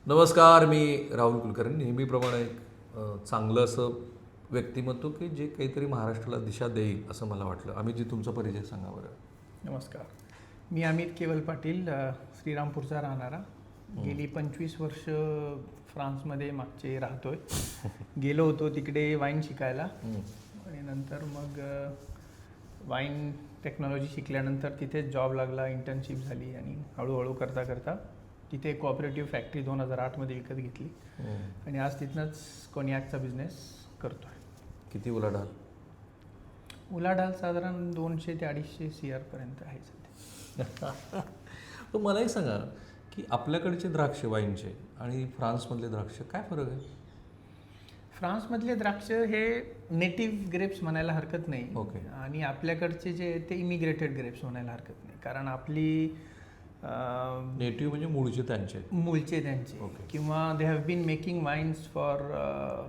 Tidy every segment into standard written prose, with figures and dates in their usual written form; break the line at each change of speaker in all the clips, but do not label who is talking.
नमस्कार, मी राहुल कुलकर्णी. नेहमीप्रमाणे एक चांगलं असं व्यक्तिमत्व की जे काहीतरी महाराष्ट्राला दिशा देईल असं मला वाटलं. आम्ही तुमचा परिचय सांगा बरं.
नमस्कार, मी अमित केवल पाटील, श्रीरामपूरचा राहणारा. गेली 25 वर्ष फ्रान्समध्ये मागचे राहतोय. गेलो होतो तिकडे वाईन शिकायला आणि नंतर मग वाईन टेक्नॉलॉजी शिकल्यानंतर तिथे जॉब लागला, इंटर्नशिप झाली आणि हळूहळू करता करता तिथे कोऑपरेटिव्ह फॅक्टरी 2008मध्ये विकत घेतली आणि आज तिथनंच कोनियाकचा बिझनेस करतोय.
किती उलाढाल?
उलाढाल साधारण 200 ते 250 CR पर्यंत आहे सध्या.
तर मला एक सांगा की आपल्याकडचे द्राक्ष वाईनचे आणि फ्रान्समधले द्राक्ष काय फरक आहे?
फ्रान्समधले द्राक्ष हे नेटिव्ह ग्रेप्स म्हणायला हरकत नाही.
ओके.
आणि आपल्याकडचे जे ते इमिग्रेटेड ग्रेप्स म्हणायला हरकत नाही, कारण आपली
नेटिव्ह म्हणजे मूळचे त्यांचे
त्यांचे
ओके.
किंवा they have been making wines for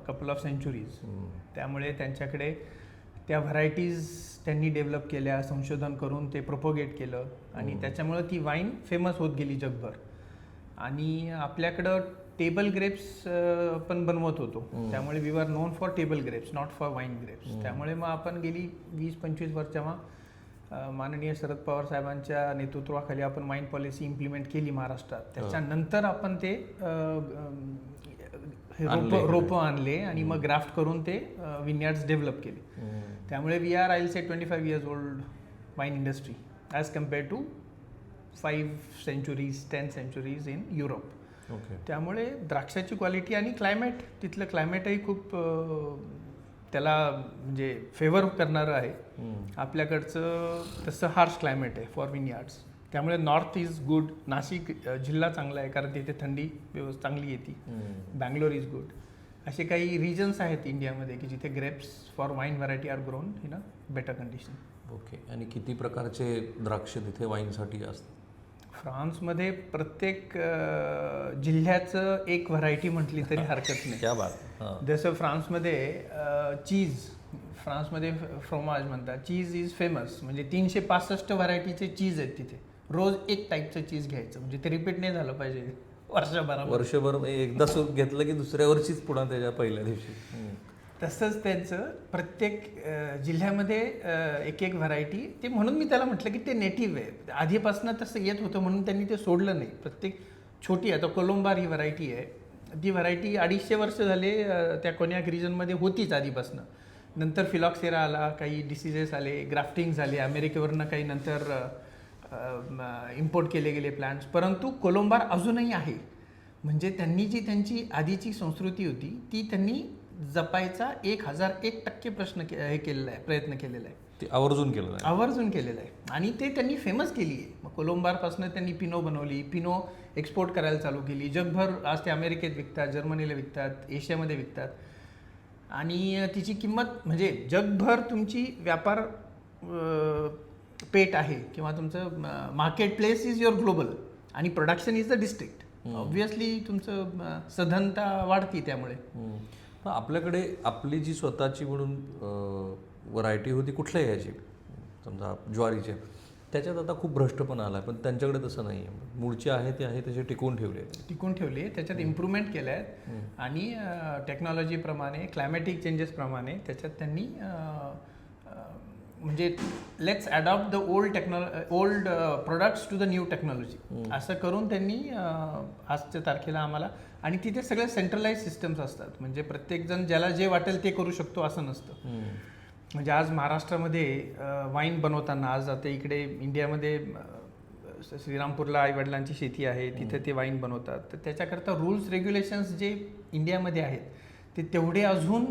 couple of centuries. त्यामुळे त्यांच्याकडे त्या व्हरायटीज त्यांनी डेव्हलप केल्या, संशोधन करून ते प्रोपोगेट केलं आणि त्याच्यामुळं ती वाईन फेमस होत गेली जगभर. आणि आपल्याकडं टेबल ग्रेप्स पण बनवत होतो, त्यामुळे we are known for table grapes, not for wine grapes. त्यामुळे मग आपण गेली 20-25 वर्ष जेव्हा माननीय शरद पवार साहेबांच्या नेतृत्वाखाली आपण वाईन पॉलिसी इम्प्लिमेंट केली महाराष्ट्रात, त्याच्यानंतर आपण ते रोपं आणले आणि मग ग्राफ्ट करून ते विनयार्ड्स डेव्हलप केले. त्यामुळे we are I will say 25 years old wine industry as compare to 5 centuries 10 centuries in Europe. त्यामुळे द्राक्षाची क्वालिटी आणि क्लायमेट, तिथलं क्लायमेटही खूप त्याला म्हणजे फेवर करणारं आहे. आपल्याकडचं तसं हार्श क्लायमेट आहे फॉर विनयार्ड्स. त्यामुळे नॉर्थ इज गुड. नाशिक जिल्हा चांगला आहे कारण तिथे थंडी चांगली येते. Bangalore is good. असे काही रिजन्स आहेत इंडियामध्ये की जिथे grapes for wine variety are grown in a better condition.
Okay. आणि किती प्रकारचे द्राक्ष तिथे वाईनसाठी असतात?
फ्रान्समध्ये प्रत्येक जिल्ह्याचं एक व्हरायटी म्हटली तरी हरकत नाही.
क्या बात.
जसं फ्रान्समध्ये फ्रान्समध्ये फ्रोमाज म्हणतात. चीज इज फेमस, म्हणजे 365 व्हरायटीचे चीज आहेत तिथे. रोज एक टाईपचं चीज घ्यायचं, म्हणजे ते रिपीट नाही झालं पाहिजे
वर्षभर एकदा सूप घेतलं की दुसऱ्या वर्षीच पुन्हा त्याच्या पहिल्या दिवशी.
तसंच त्यांचं प्रत्येक जिल्ह्यामध्ये एक एक व्हरायटी. ते म्हणून मी त्याला म्हटलं की ते नेटिव्ह आहे, आधीपासून तसं येत होतं म्हणून त्यांनी ते सोडलं नाही. प्रत्येक छोटी, आता कोलंबार ही व्हरायटी आहे, ती व्हरायटी 250 वर्ष झाले त्या कोन्याक रिजनमध्ये होतीच आधीपासून. नंतर फिलॉक्सेरा आला, काही डिसिजेस आले, ग्राफ्टिंग झाले, अमेरिकेवरनं काही नंतर इम्पोर्ट केले गेले प्लांट्स, परंतु कोलंबार अजूनही आहे. म्हणजे त्यांनी जी त्यांची आधीची संस्कृती होती ती त्यांनी जपायचा 1001% प्रयत्न केलेला आहे.
ते आवर्जून
केलेलं आहे आणि ते त्यांनी फेमस केली आहे. मग कोलंबारपासून त्यांनी पिनो बनवली, पिनो एक्सपोर्ट करायला चालू केली. जगभर आज ते अमेरिकेत विकतात, जर्मनीला विकतात, एशियामध्ये विकतात. आणि तिची किंमत म्हणजे जगभर तुमची व्यापार पेठ आहे किंवा तुमचं market place is your global आणि production is the district. Obviously तुमचं सधनता वाढती. त्यामुळे
आपल्याकडे आपली जी स्वतःची म्हणून व्हरायटी होती कुठल्याही याची, समजा ज्वारीच्या, त्याच्यात आता खूप भ्रष्टपणा आला आहे. पण त्यांच्याकडे तसं नाही आहे. मूळचे आहे ते आहे तसे टिकवून ठेवले. त्याच्यात इम्प्रूव्हमेंट केल्या आहेत आणि टेक्नॉलॉजीप्रमाणे, क्लायमॅटिक चेंजेसप्रमाणे त्याच्यात त्यांनी म्हणजे let's adopt the old products to the new technology असं करून त्यांनी आजच्या तारखेला आम्हाला. आणि तिथे सगळे सेंट्रलाइज सिस्टम्स असतात, म्हणजे प्रत्येकजण ज्याला जे वाटेल ते करू शकतो असं नसतं. म्हणजे आज महाराष्ट्रामध्ये वाईन बनवताना, आज आता इकडे इंडियामध्ये श्रीरामपूरला आईवडिलांची शेती आहे, तिथे ते वाईन बनवतात. तर त्याच्याकरता रूल्स रेग्युलेशन्स जे इंडियामध्ये आहेत ते तेवढे अजून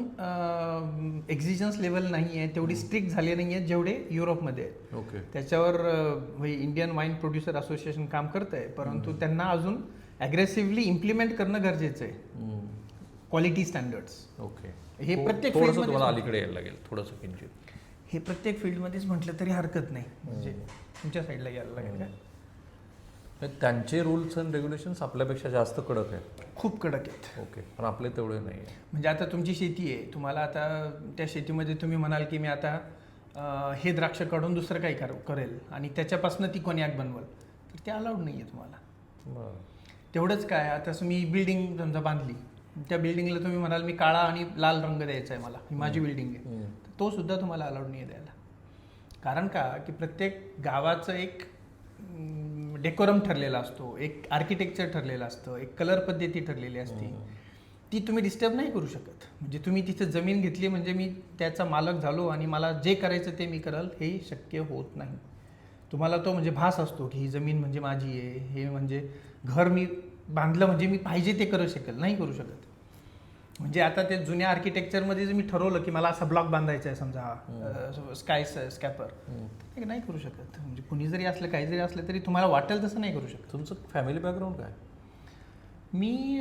एक्झिजन्स लेवल नाही आहे, तेवढी स्ट्रिक्ट झाले नाही आहेत जेवढे युरोपमध्ये आहेत. ओके.
त्याच्यावर इंडियन वाईन प्रोड्युसर असोसिएशन काम करत आहे, परंतु त्यांना अजून ॲग्रेसिव्हली इम्प्लिमेंट करणं गरजेचं आहे. Quality standards.
ओके.
हे प्रत्येक
तुम्हाला अलीकडे यायला लागेल थोडंसं किंचित.
हे प्रत्येक फील्डमध्येच म्हटलं तरी हरकत नाही. म्हणजे तुमच्या साईडला यायला लागेल काय?
त्यांचे रूल्स अँड रेग्युलेशन्स आपल्यापेक्षा जास्त कडक आहेत.
खूप कडक आहेत.
ओके. पण आपले तेवढे नाही आहे.
म्हणजे आता तुमची शेती आहे, तुम्हाला आता त्या शेतीमध्ये तुम्ही म्हणाल की मी आता हे द्राक्ष काढून दुसरं काही करेल आणि त्याच्यापासून ती कोन्याक बनवल, तर ते अलाउड नाही आहे तुम्हाला.
तेवढंच काय, आता असं मी बिल्डिंग समजा बांधली, त्या बिल्डिंगला तुम्ही म्हणाल मी काळा आणि लाल रंग द्यायचा आहे मला, ही माझी बिल्डिंग आहे, तर तो सुद्धा तुम्हाला अलाउड नाही आहे द्यायला. कारण का की प्रत्येक गावाचं एक डेकोरम ठरलेला असतो, एक आर्किटेक्चर ठरलेलं असतं, एक कलर पद्धती ठरलेली असते, ती तुम्ही डिस्टर्ब नाही करू शकत. म्हणजे तुम्ही तिथे जमीन घेतली म्हणजे मी त्याचा मालक झालो आणि मला जे करायचं ते मी कराल, हे शक्य होत नाही. तुम्हाला तो म्हणजे भास असतो की ही जमीन म्हणजे माझी आहे, हे म्हणजे घर मी बांधलं म्हणजे मी पाहिजे ते करू शकेल, नाही करू शकत. म्हणजे आता ते जुन्या आर्किटेक्चरमध्ये जर मी ठरवलं की मला असा ब्लॉक बांधायचा आहे समजा स्काय स्कॅपर, ते नाही करू शकत. म्हणजे कुणी जरी असलं काही जरी असलं तरी तुम्हाला वाटेल तसं नाही करू शकत.
तुमचं फॅमिली बॅकग्राऊंड काय?
मी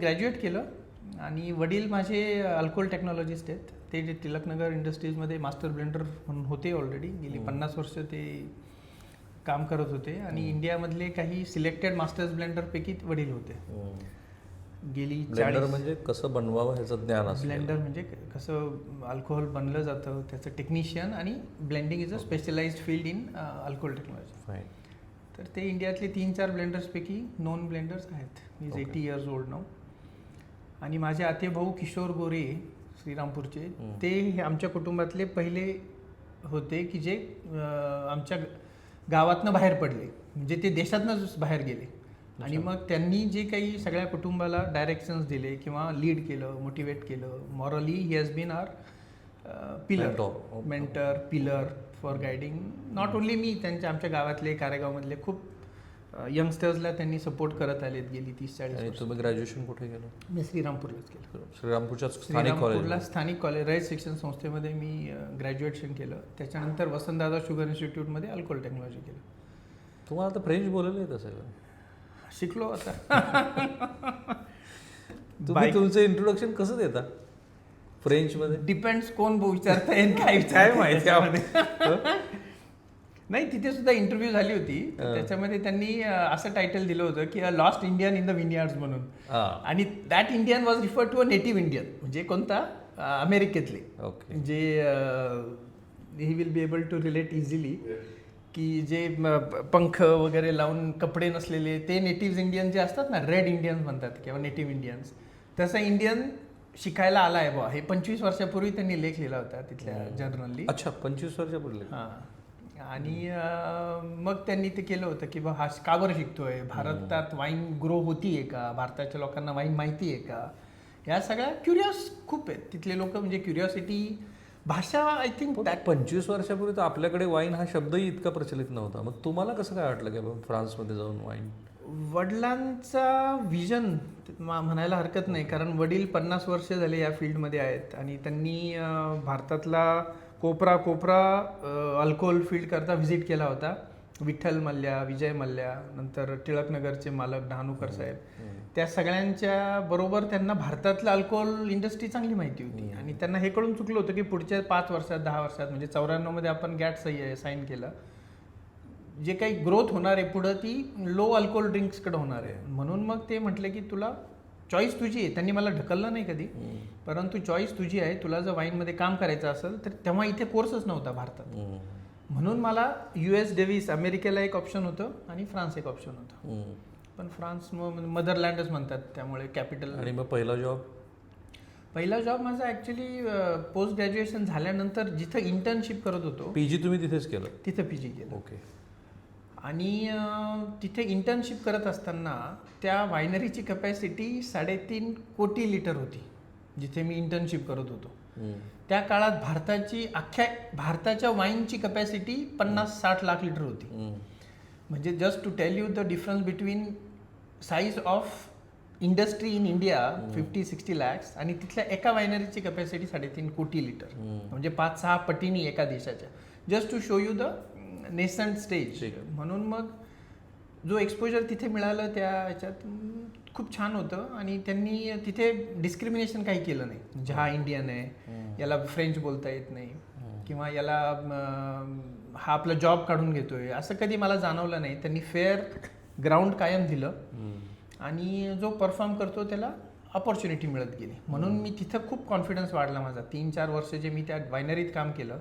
ग्रॅज्युएट केलं आणि वडील माझे अल्कोहोल टेक्नॉलॉजिस्ट आहेत. ते जे टिळकनगर इंडस्ट्रीजमध्ये मास्टर ब्लेंडर म्हणून होते ऑलरेडी, गेली 50 वर्ष ते काम करत होते आणि इंडियामधले काही सिलेक्टेड मास्टर्स ब्लेंडरपैकी वडील होते. गेली
ब्लेंडर म्हणजे कसं बनवावं ह्याचं ज्ञान असतं.
ब्लेंडर म्हणजे कसं अल्कोहोल बनलं जातं त्याचं टेक्निशियन, आणि blending is a specialised field in alcohol technology. तर ते इंडियातले 3-4 ब्लेंडर्सपैकी नॉन ब्लेंडर्स आहेत. मी इज 80 इयर्स ओल्ड नाऊ. आणि माझे आते भाऊ किशोर गोरे श्रीरामपूरचे, ते आमच्या कुटुंबातले पहिले होते की जे आमच्या गावातनं बाहेर पडले, म्हणजे ते देशातनं बाहेर गेले. आणि मग त्यांनी जे काही सगळ्या कुटुंबाला डायरेक्शन्स दिले किंवा लीड केलं, मोटिवेट केलं, morally he has been our pillar, mentor, pillar for guiding not only me. त्यांच्या आमच्या गावातले कारेगावमधले खूप यंगस्टर्सला त्यांनी सपोर्ट करत आलेत गेली 30-40
आणि
वर्ष.
तुम्ही ग्रॅज्युएशन कुठे केलं?
मी श्रीरामपूरलाच केलं.
श्रीरामपूरच्या
श्रीरामपूरला स्थानिक कॉलेज रयत शिक्षण संस्थेमध्ये मी ग्रॅज्युएशन केलं. त्याच्यानंतर वसंतदादा शुगर इन्स्टिट्यूटमध्ये अल्कोहोल टेक्नॉलॉजी केलं.
तुम्हाला आता फ्रेंच बोलायला येत असेल?
शिकलो आता.
तुम्ही तुमचं इंट्रोडक्शन कसं देता फ्रेंचमध्ये?
डिपेंड्स कोण विचारताय काय
काय माहिती.
नाही, तिथे सुद्धा इंटरव्ह्यू झाली होती, त्याच्यामध्ये त्यांनी असं टायटल दिलं होतं की a lost Indian in the vineyards म्हणून. आणि that Indian was refer to a native Indian, म्हणजे कोणता अमेरिकेतले, जे he will be able to relate easily, की जे पंख वगैरे लावून कपडे नसलेले ते नेटिव्ह इंडियन जे असतात ना, रेड इंडियन्स म्हणतात किंवा नेटिव्ह इंडियन्स, तसं इंडियन शिकायला आला आहे बुवा. हे 25 वर्षापूर्वी त्यांनी लेख लिहिला होता तिथल्या जर्नलनी.
अच्छा, 25 वर्षापूर्वी.
हां. आणि मग त्यांनी ते केलं होतं की बा हा का बरं शिकतोय, भारतात वाईन ग्रो होतीये का, भारताच्या लोकांना वाईन माहिती आहे का, या सगळ्या क्युरियस खूप आहेत तिथले लोक. म्हणजे क्युरियोसिटी, भाषा, आय थिंक
25 वर्षापूर्वी तर आपल्याकडे वाईन हा शब्दही इतका प्रचलित नव्हता. मग तुम्हाला कसं काय वाटलं की फ्रान्समध्ये जाऊन वाईन?
वडिलांचा विजन म्हणायला हरकत नाही, कारण वडील 50 वर्ष झाले या फील्डमध्ये आहेत आणि त्यांनी भारतातला कोपरा अल्कोहोल फील्ड करता व्हिजिट केला होता. विठ्ठल मल्ल्या, विजय मल्ल्या, नंतर टिळकनगरचे मालक डहाणूकर साहेब, त्या सगळ्यांच्या बरोबर त्यांना भारतातलं अल्कोहोल इंडस्ट्री चांगली माहिती होती. आणि त्यांना हे कळून चुकलं होतं की पुढच्या 5 वर्षात 10 वर्षात, म्हणजे 94मध्ये आपण गॅट साईन केलं, जे काही ग्रोथ होणार आहे पुढं ती लो अल्कोहोल ड्रिंक्सकडे होणार आहे. म्हणून मग ते म्हटले की तुला चॉईस तुझी आहे. त्यांनी मला ढकललं नाही कधी, परंतु चॉईस तुझी आहे. तुला जर वाईनमध्ये काम करायचं असेल तर तेव्हा इथे कोर्सच नव्हता भारतात, म्हणून मला US डेव्हिस अमेरिकेला एक ऑप्शन होतं आणि फ्रान्स एक ऑप्शन होतं. पण फ्रान्स मदरलँडच म्हणतात, त्यामुळे कॅपिटल.
आणि मग पहिला
जॉब माझा ॲक्च्युली पोस्ट ग्रॅज्युएशन झाल्यानंतर जिथं इंटर्नशिप करत होतो.
PG तुम्ही तिथेच केलं?
तिथं PG केलं.
ओके.
आणि तिथे इंटर्नशिप करत असताना त्या वायनरीची कपॅसिटी 3.5 कोटी लिटर होती जिथे मी इंटर्नशिप करत होतो. त्या काळात भारताच्या वाईनची कपॅसिटी 50-60 लाख लिटर होती. म्हणजे just to tell you the difference between size of industry in India 50-60 lakhs आणि तिथल्या एका वायनरीची कपॅसिटी 3.5 कोटी लिटर, म्हणजे 5-6 पटीनी एका देशाच्या. Just to show you the nascent stage. म्हणून मग जो एक्सपोजर तिथे मिळालं त्या ह्याच्यात खूप छान होतं. आणि त्यांनी तिथे डिस्क्रिमिनेशन काही केलं नाही, म्हणजे हा इंडियन आहे, याला फ्रेंच बोलता येत नाही, किंवा याला हा आपला जॉब काढून घेतोय, असं कधी मला जाणवलं नाही. त्यांनी फेअर ग्राउंड कायम दिलं आणि जो परफॉर्म करतो त्याला ऑपॉर्च्युनिटी मिळत गेली. म्हणून मी तिथं खूप कॉन्फिडन्स वाढला माझा. 3-4 वर्ष जे मी त्या वायनरीत काम केलं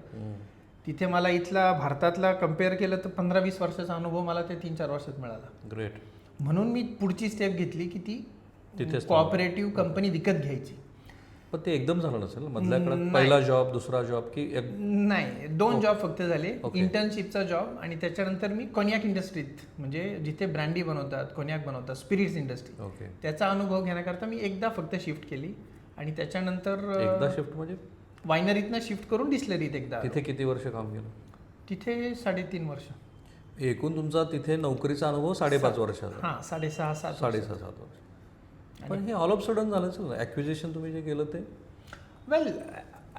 तिथे मला इथला भारतातला कम्पेअर केलं तर 15-20 वर्षाचा अनुभव मला ते 3-4 वर्षात मिळाला.
ग्रेट.
म्हणून मी पुढची स्टेप घेतली की ती
तिथेच
कोऑपरेटिव्ह कंपनी विकत घ्यायची.
पण ते एकदम झालं नसेल ना? मधल्या काळात पहिला जॉब, दुसरा जॉब की
नाही, 2 जॉब फक्त झाले. इंटर्नशिपचा जॉब आणि त्याच्यानंतर मी कोनियाक इंडस्ट्रीत, म्हणजे जिथे ब्रँडी बनवतात, कोनियाक बनवतात, स्पिरिट्स इंडस्ट्री,
ओके.
त्याचा अनुभव घेण्याकरता मी एकदा फक्त शिफ्ट केली आणि त्याच्यानंतर
एकदा शिफ्ट म्हणजे
वायनरीतनं शिफ्ट करून डिस्लरीत एकदा.
तिथे किती वर्ष काम केलं?
तिथे 3.5 वर्ष.
एकूण तुमचा तिथे नोकरीचा अनुभव 5.5 वर्षाचा.
हां, 6.5-7
6.5-7 वर्ष. पण हे ऑल ऑफ सडन झालं असेल ना ॲक्विजिशन तुम्ही जे केलं ते?
वेल,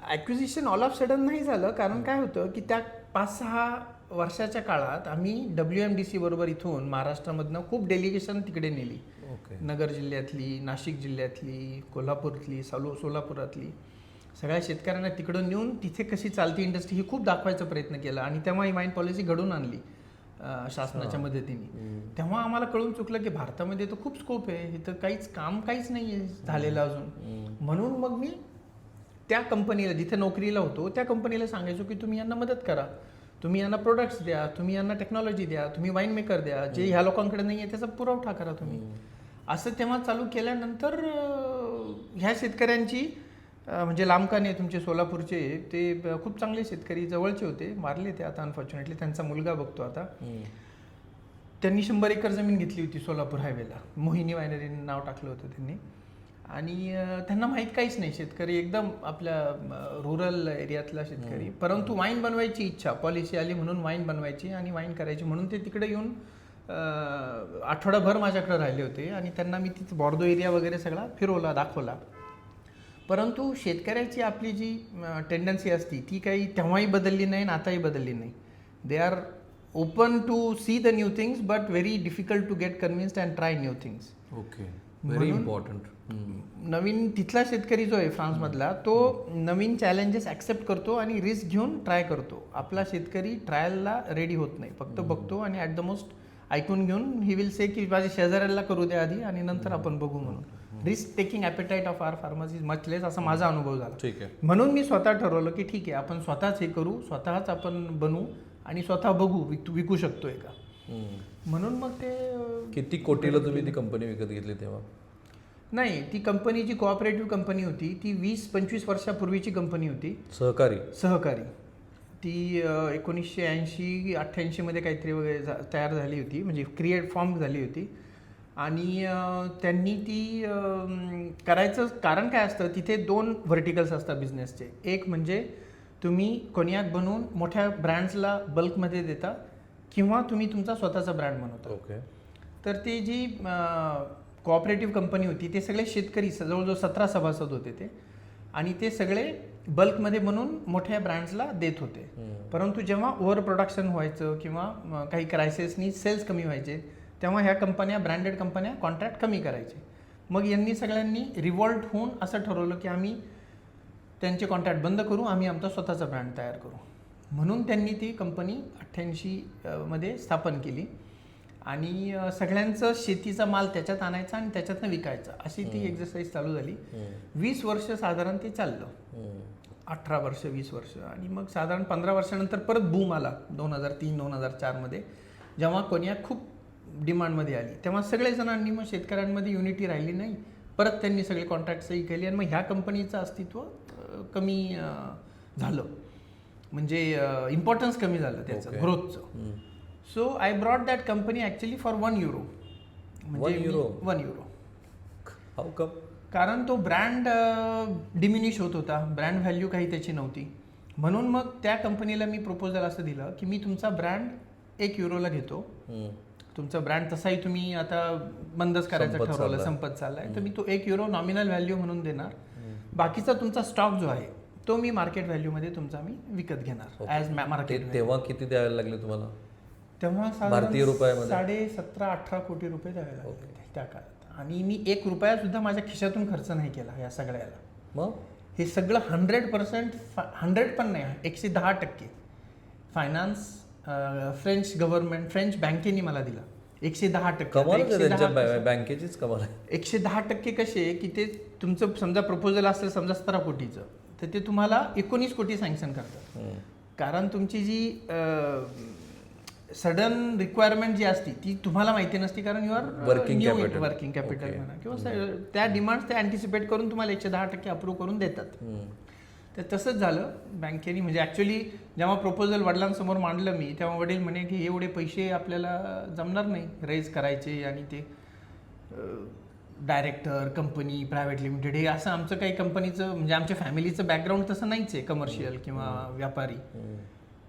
ॲक्विजिशन ऑल ऑफ सडन नाही झालं, कारण काय होतं की त्या 5-6 वर्षाच्या काळात आम्ही WMDC बरोबर इथून महाराष्ट्रामधनं खूप डेलिगेशन तिकडे नेली.
ओके.
नगर जिल्ह्यातली, नाशिक जिल्ह्यातली, कोल्हापूरतली, सोलापुरातली सगळ्या शेतकऱ्यांना तिकडं नेऊन तिथे कशी चालती इंडस्ट्री ही खूप दाखवायचा प्रयत्न केला आणि तेव्हा ही वाईन पॉलिसी घडून आणली शासनाच्या मदतीने. तेव्हा आम्हाला कळून चुकलं की भारतामध्ये तर खूप स्कोप आहे, इथं काहीच नाही आहे झालेलं अजून. म्हणून मग मी त्या कंपनीला, जिथे नोकरीला होतो त्या कंपनीला सांगायचो की तुम्ही यांना मदत करा, तुम्ही यांना प्रोडक्ट्स द्या, तुम्ही यांना टेक्नॉलॉजी द्या, तुम्ही वाईन मेकर द्या, जे ह्या लोकांकडे नाही आहे त्याचा पुरवठा करा तुम्ही. असं तेव्हा चालू केल्यानंतर ह्या शेतकऱ्यांची, म्हणजे लांबकाने तुमचे सोलापूरचे, ते खूप चांगले शेतकरी जवळचे होते, वारले ते आता अनफॉर्च्युनेटली, त्यांचा मुलगा बघतो आता. त्यांनी 100 एकर जमीन घेतली होती सोलापूर हायवेला, मोहिनी वायनरी नाव टाकलं होतं त्यांनी. आणि त्यांना माहीत काहीच नाही, शेतकरी एकदम आपल्या रुरल एरियातला शेतकरी, परंतु वाईन बनवायची इच्छा, पॉलिसी आली म्हणून वाईन बनवायची आणि वाईन करायची म्हणून ते तिकडे येऊन आठवडाभर माझ्याकडे राहिले होते आणि त्यांना मी तिथे बॉर्दो एरिया वगैरे सगळा फिरवला, दाखवला. परंतु शेतकऱ्याची आपली जी टेंडन्सी असती ती काही तेव्हाही बदलली नाही आणि आताही बदलली नाही. They are open to see the new things but very difficult to get convinced and try new things.
Okay, very important.
नवीन तिथला शेतकरी जो आहे फ्रान्समधला, तो नवीन चॅलेंजेस ॲक्सेप्ट करतो आणि रिस्क घेऊन ट्राय करतो. आपला शेतकरी ट्रायलला रेडी होत नाही, फक्त बघतो आणि ॲट द मोस्ट ऐकून घेऊन ही विल से की माझ्या शेजाऱ्याला करू द्या आधी आणि नंतर आपण बघू म्हणून. Risk taking appetite of our farmers is much less, असा माझा अनुभव झाला.
ठीक आहे.
म्हणून मी स्वतः ठरवलं की ठीक आहे, आपण स्वतःच हे करू, स्वतःच आपण बनवू आणि स्वतः बघू विकू शकतोय का. म्हणून मग ते
किती कोटीला तुम्ही ती कंपनी विकत घेतली तेव्हा?
नाही, ती कंपनी जी कोऑपरेटिव्ह कंपनी होती ती 20-25 वर्षापूर्वीची कंपनी होती. सहकारी. ती 1980-88 मध्ये काहीतरी वगैरे तयार झाली होती, म्हणजे फॉर्म झाली होती. आणि त्यांनी ती करायचं कारण काय असतं, तिथे 2 व्हर्टिकल्स असतात बिझनेसचे. एक म्हणजे तुम्ही कोनियाक बनवून मोठ्या ब्रँड्सला बल्कमध्ये देता किंवा तुम्ही तुमचा स्वतःचा ब्रँड बनवता.
ओके.
तर ती जी कोऑपरेटिव्ह कंपनी होती ते सगळे शेतकरी, जवळजवळ 17 सभासद होते ते, आणि ते सगळे बल्कमध्ये बनवून मोठ्या ब्रँड्सला देत होते. परंतु जेव्हा ओव्हर प्रोडक्शन व्हायचं किंवा काही क्रायसिसनी सेल्स कमी व्हायचे तेव्हा ह्या कंपन्या, ब्रँडेड कंपन्या कॉन्ट्रॅक्ट कमी करायचे. मग यांनी सगळ्यांनी रिव्हॉल्ट होऊन असं ठरवलं की आम्ही त्यांचे कॉन्ट्रॅक्ट बंद करू, आम्ही आमचा स्वतःचा ब्रँड तयार करू. म्हणून त्यांनी ती कंपनी 88 मध्ये स्थापन केली आणि सगळ्यांचं शेतीचा माल त्याच्यात आणायचा आणि त्याच्यातनं विकायचा, अशी ती एक्झरसाईज चालू झाली. 20 वर्ष साधारण ते चाललं, 18 वर्ष 20 वर्ष. आणि मग साधारण 15 वर्षानंतर परत बूम आला 2003-2004 मध्ये, जेव्हा कोनियाक खूप डिमांडमध्ये आली. तेव्हा सगळेजणांनी, मग शेतकऱ्यांमध्ये युनिटी राहिली नाही, परत त्यांनी सगळे कॉन्ट्रॅक्ट सही केले आणि मग ह्या कंपनीचं अस्तित्व कमी झालं, म्हणजे इम्पॉर्टन्स कमी झालं त्याचं, ग्रोथचं. So I brought that company actually for €1. म्हणजे €1.
How come?
कारण तो ब्रँड डिमिनिश होत होता, ब्रँड व्हॅल्यू काही त्याची नव्हती. म्हणून मग त्या कंपनीला मी प्रपोजल असं दिलं की मी तुमचा ब्रँड €1 घेतो, तुमचा ब्रँड तसाही तुम्ही आता बंदच करायचं ठरवलं, संपत चाललाय, तर मी तो €1 नॉमिनल व्हॅल्यू म्हणून देणार. बाकीचा तुमचा स्टॉक जो आहे तो मी मार्केट व्हॅल्यूमध्ये तुमचा मी विकत घेणार ॲज मार्केट.
तेव्हा किती द्यायला लागले तुम्हाला?
तेव्हा
भारतीय रुपयामध्ये
17-18 कोटी रुपये द्यावे लागले त्या काळात. आणि मी ₹1 सुद्धा माझ्या खिशातून खर्च नाही केला या सगळ्याला.
मग
हे सगळं 100%, 100 पण नाही, 110% फायनान्स फ्रेंच गव्हर्नमेंट, फ्रेंच बँकेने मला दिला. 110%.
बँकेचीच कमाल आहे.
110% कसे की ते तुमचं समजा प्रपोजल असेल समजा 17 कोटीचं, तर ते तुम्हाला 19 कोटी सँक्शन करतात. कारण तुमची जी सडन रिक्वायरमेंट जी असती ती तुम्हाला माहिती नसती, कारण you are
Working capital.
Working capital म्हणा किंवा त्या डिमांड ते अँटिसिपेट करून तुम्हाला 110% अप्रूव्ह करून देतात. तर तसंच झालं बँकेने. म्हणजे ॲक्च्युली जेव्हा प्रपोजल वडिलांसमोर मांडलं मी, तेव्हा वडील म्हणे की एवढे पैसे आपल्याला जमणार नाही रेज करायचे, आणि ते डायरेक्टर कंपनी प्रायव्हेट लिमिटेड हे असं आमचं काही कंपनीचं म्हणजे आमच्या फॅमिलीचं बॅकग्राऊंड तसं नाहीच आहे कमर्शियल किंवा व्यापारी.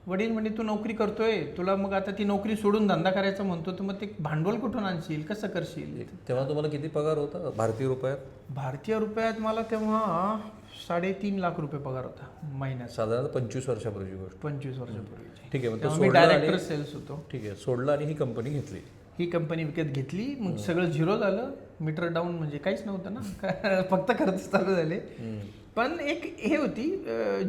वडील म्हणजे तू नोकरी करतोय, तुला मग आता ती नोकरी सोडून धंदा करायचा म्हणतो, तर मग ते भांडवल कुठून आणशील, कसं करशील.
तेव्हा तुम्हाला किती पगार होता भारतीय रुपयात?
भारतीय रुपयात मला तेव्हा 3.5 लाख रुपये पगार होता महिन्यात.
साधारण 25 वर्षापूर्वीची गोष्ट.
25 वर्षापूर्वी.
ठीक आहे, मग
तेव्हा
तो
मी
सोडला
डायरेक्टर
आणि
सेल्स होतो.
ठीक आहे, सोडला आणि ही कंपनी घेतली.
ही कंपनी विकत घेतली. मग सगळं झिरो झालं, मीटर डाऊन, म्हणजे काहीच नव्हतं ना, फक्त खर्च चालू झाले. पण एक हे होती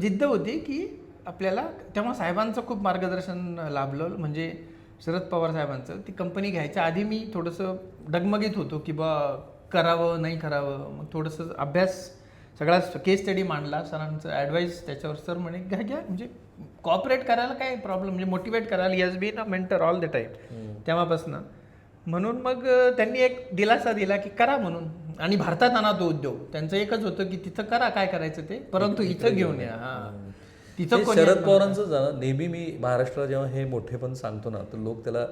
जिद्द होती की आपल्याला, तेव्हा साहेबांचं खूप मार्गदर्शन लाभलं, म्हणजे शरद पवार साहेबांचं. ती कंपनी घ्यायच्या आधी मी थोडंसं डगमगीत होतो की बा करावं नाही करावं. मग थोडंसं अभ्यास, सगळा केस स्टडी मांडला, सरांचं ॲडवाईस त्याच्यावर. सर म्हणे घ्या म्हणजे कॉपरेट करायला काय प्रॉब्लेम, म्हणजे मोटिवेट करायला, यस बी ना मेंटर ऑल द टाईम तेव्हापासून. म्हणून मग त्यांनी एक दिलासा दिला की करा म्हणून, आणि भारतात आणा तो उद्योग. त्यांचं एकच होतं की तिथं करा काय करायचं ते, परंतु इथं घेऊन या. तिथं
शरद पवारांचं झालं. नेहमी मी महाराष्ट्रात जेव्हा हे मोठेपण सांगतो ना, तर लोक त्याला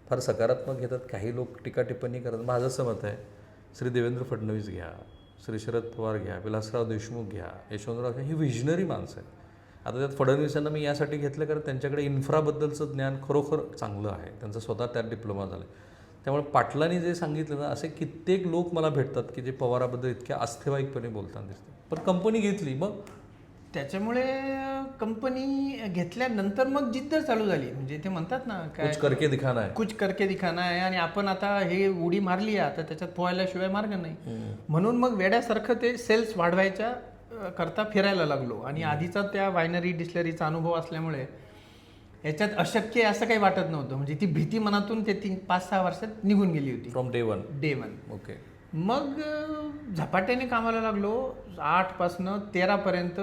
फार सकारात्मक घेतात, काही लोक टीका टिप्पणी करतात. माझं असं मत आहे, श्री देवेंद्र फडणवीस घ्या, श्री शरद पवार घ्या, विलासराव देशमुख घ्या, यशवंतराव घ्या, ही विजनरी माणसं आहेत. आता त्यात फडणवीसांना मी यासाठी घेतलं कारण त्यांच्याकडे इन्फ्राबद्दलचं ज्ञान खरोखर चांगलं आहे, त्यांचा स्वतः त्यात डिप्लोमा झाला. त्यामुळे पाटलांनी जे सांगितलं ना, असे कित्येक लोक मला भेटतात की जे पवाराबद्दल इतक्या आस्थेवाईकपणे बोलताना दिसतात. पण कंपनी घेतली, मग
त्याच्यामुळे कंपनी घेतल्यानंतर मग जिद्द चालू झाली. म्हणजे ते म्हणतात ना काय,
कुछ करके दिखाना है,
कुछ करके दिखाना आहे. आणि आपण आता हे उडी मारली आहे, आता त्याच्यात पोहायल्याशिवाय मार्ग नाही. म्हणून मग वेड्यासारखं ते सेल्स वाढवायच्या करता फिरायला लागलो. आणि आधीचा त्या वायनरी डिस्लरीचा अनुभव असल्यामुळे याच्यात अशक्य असं काही वाटत नव्हतं. म्हणजे ती भीती मनातून ते 5-6 वर्षात निघून गेली होती.
From day one.
ओके. मग झपाट्याने कामाला लागलो. 8 पासनं 13 पर्यंत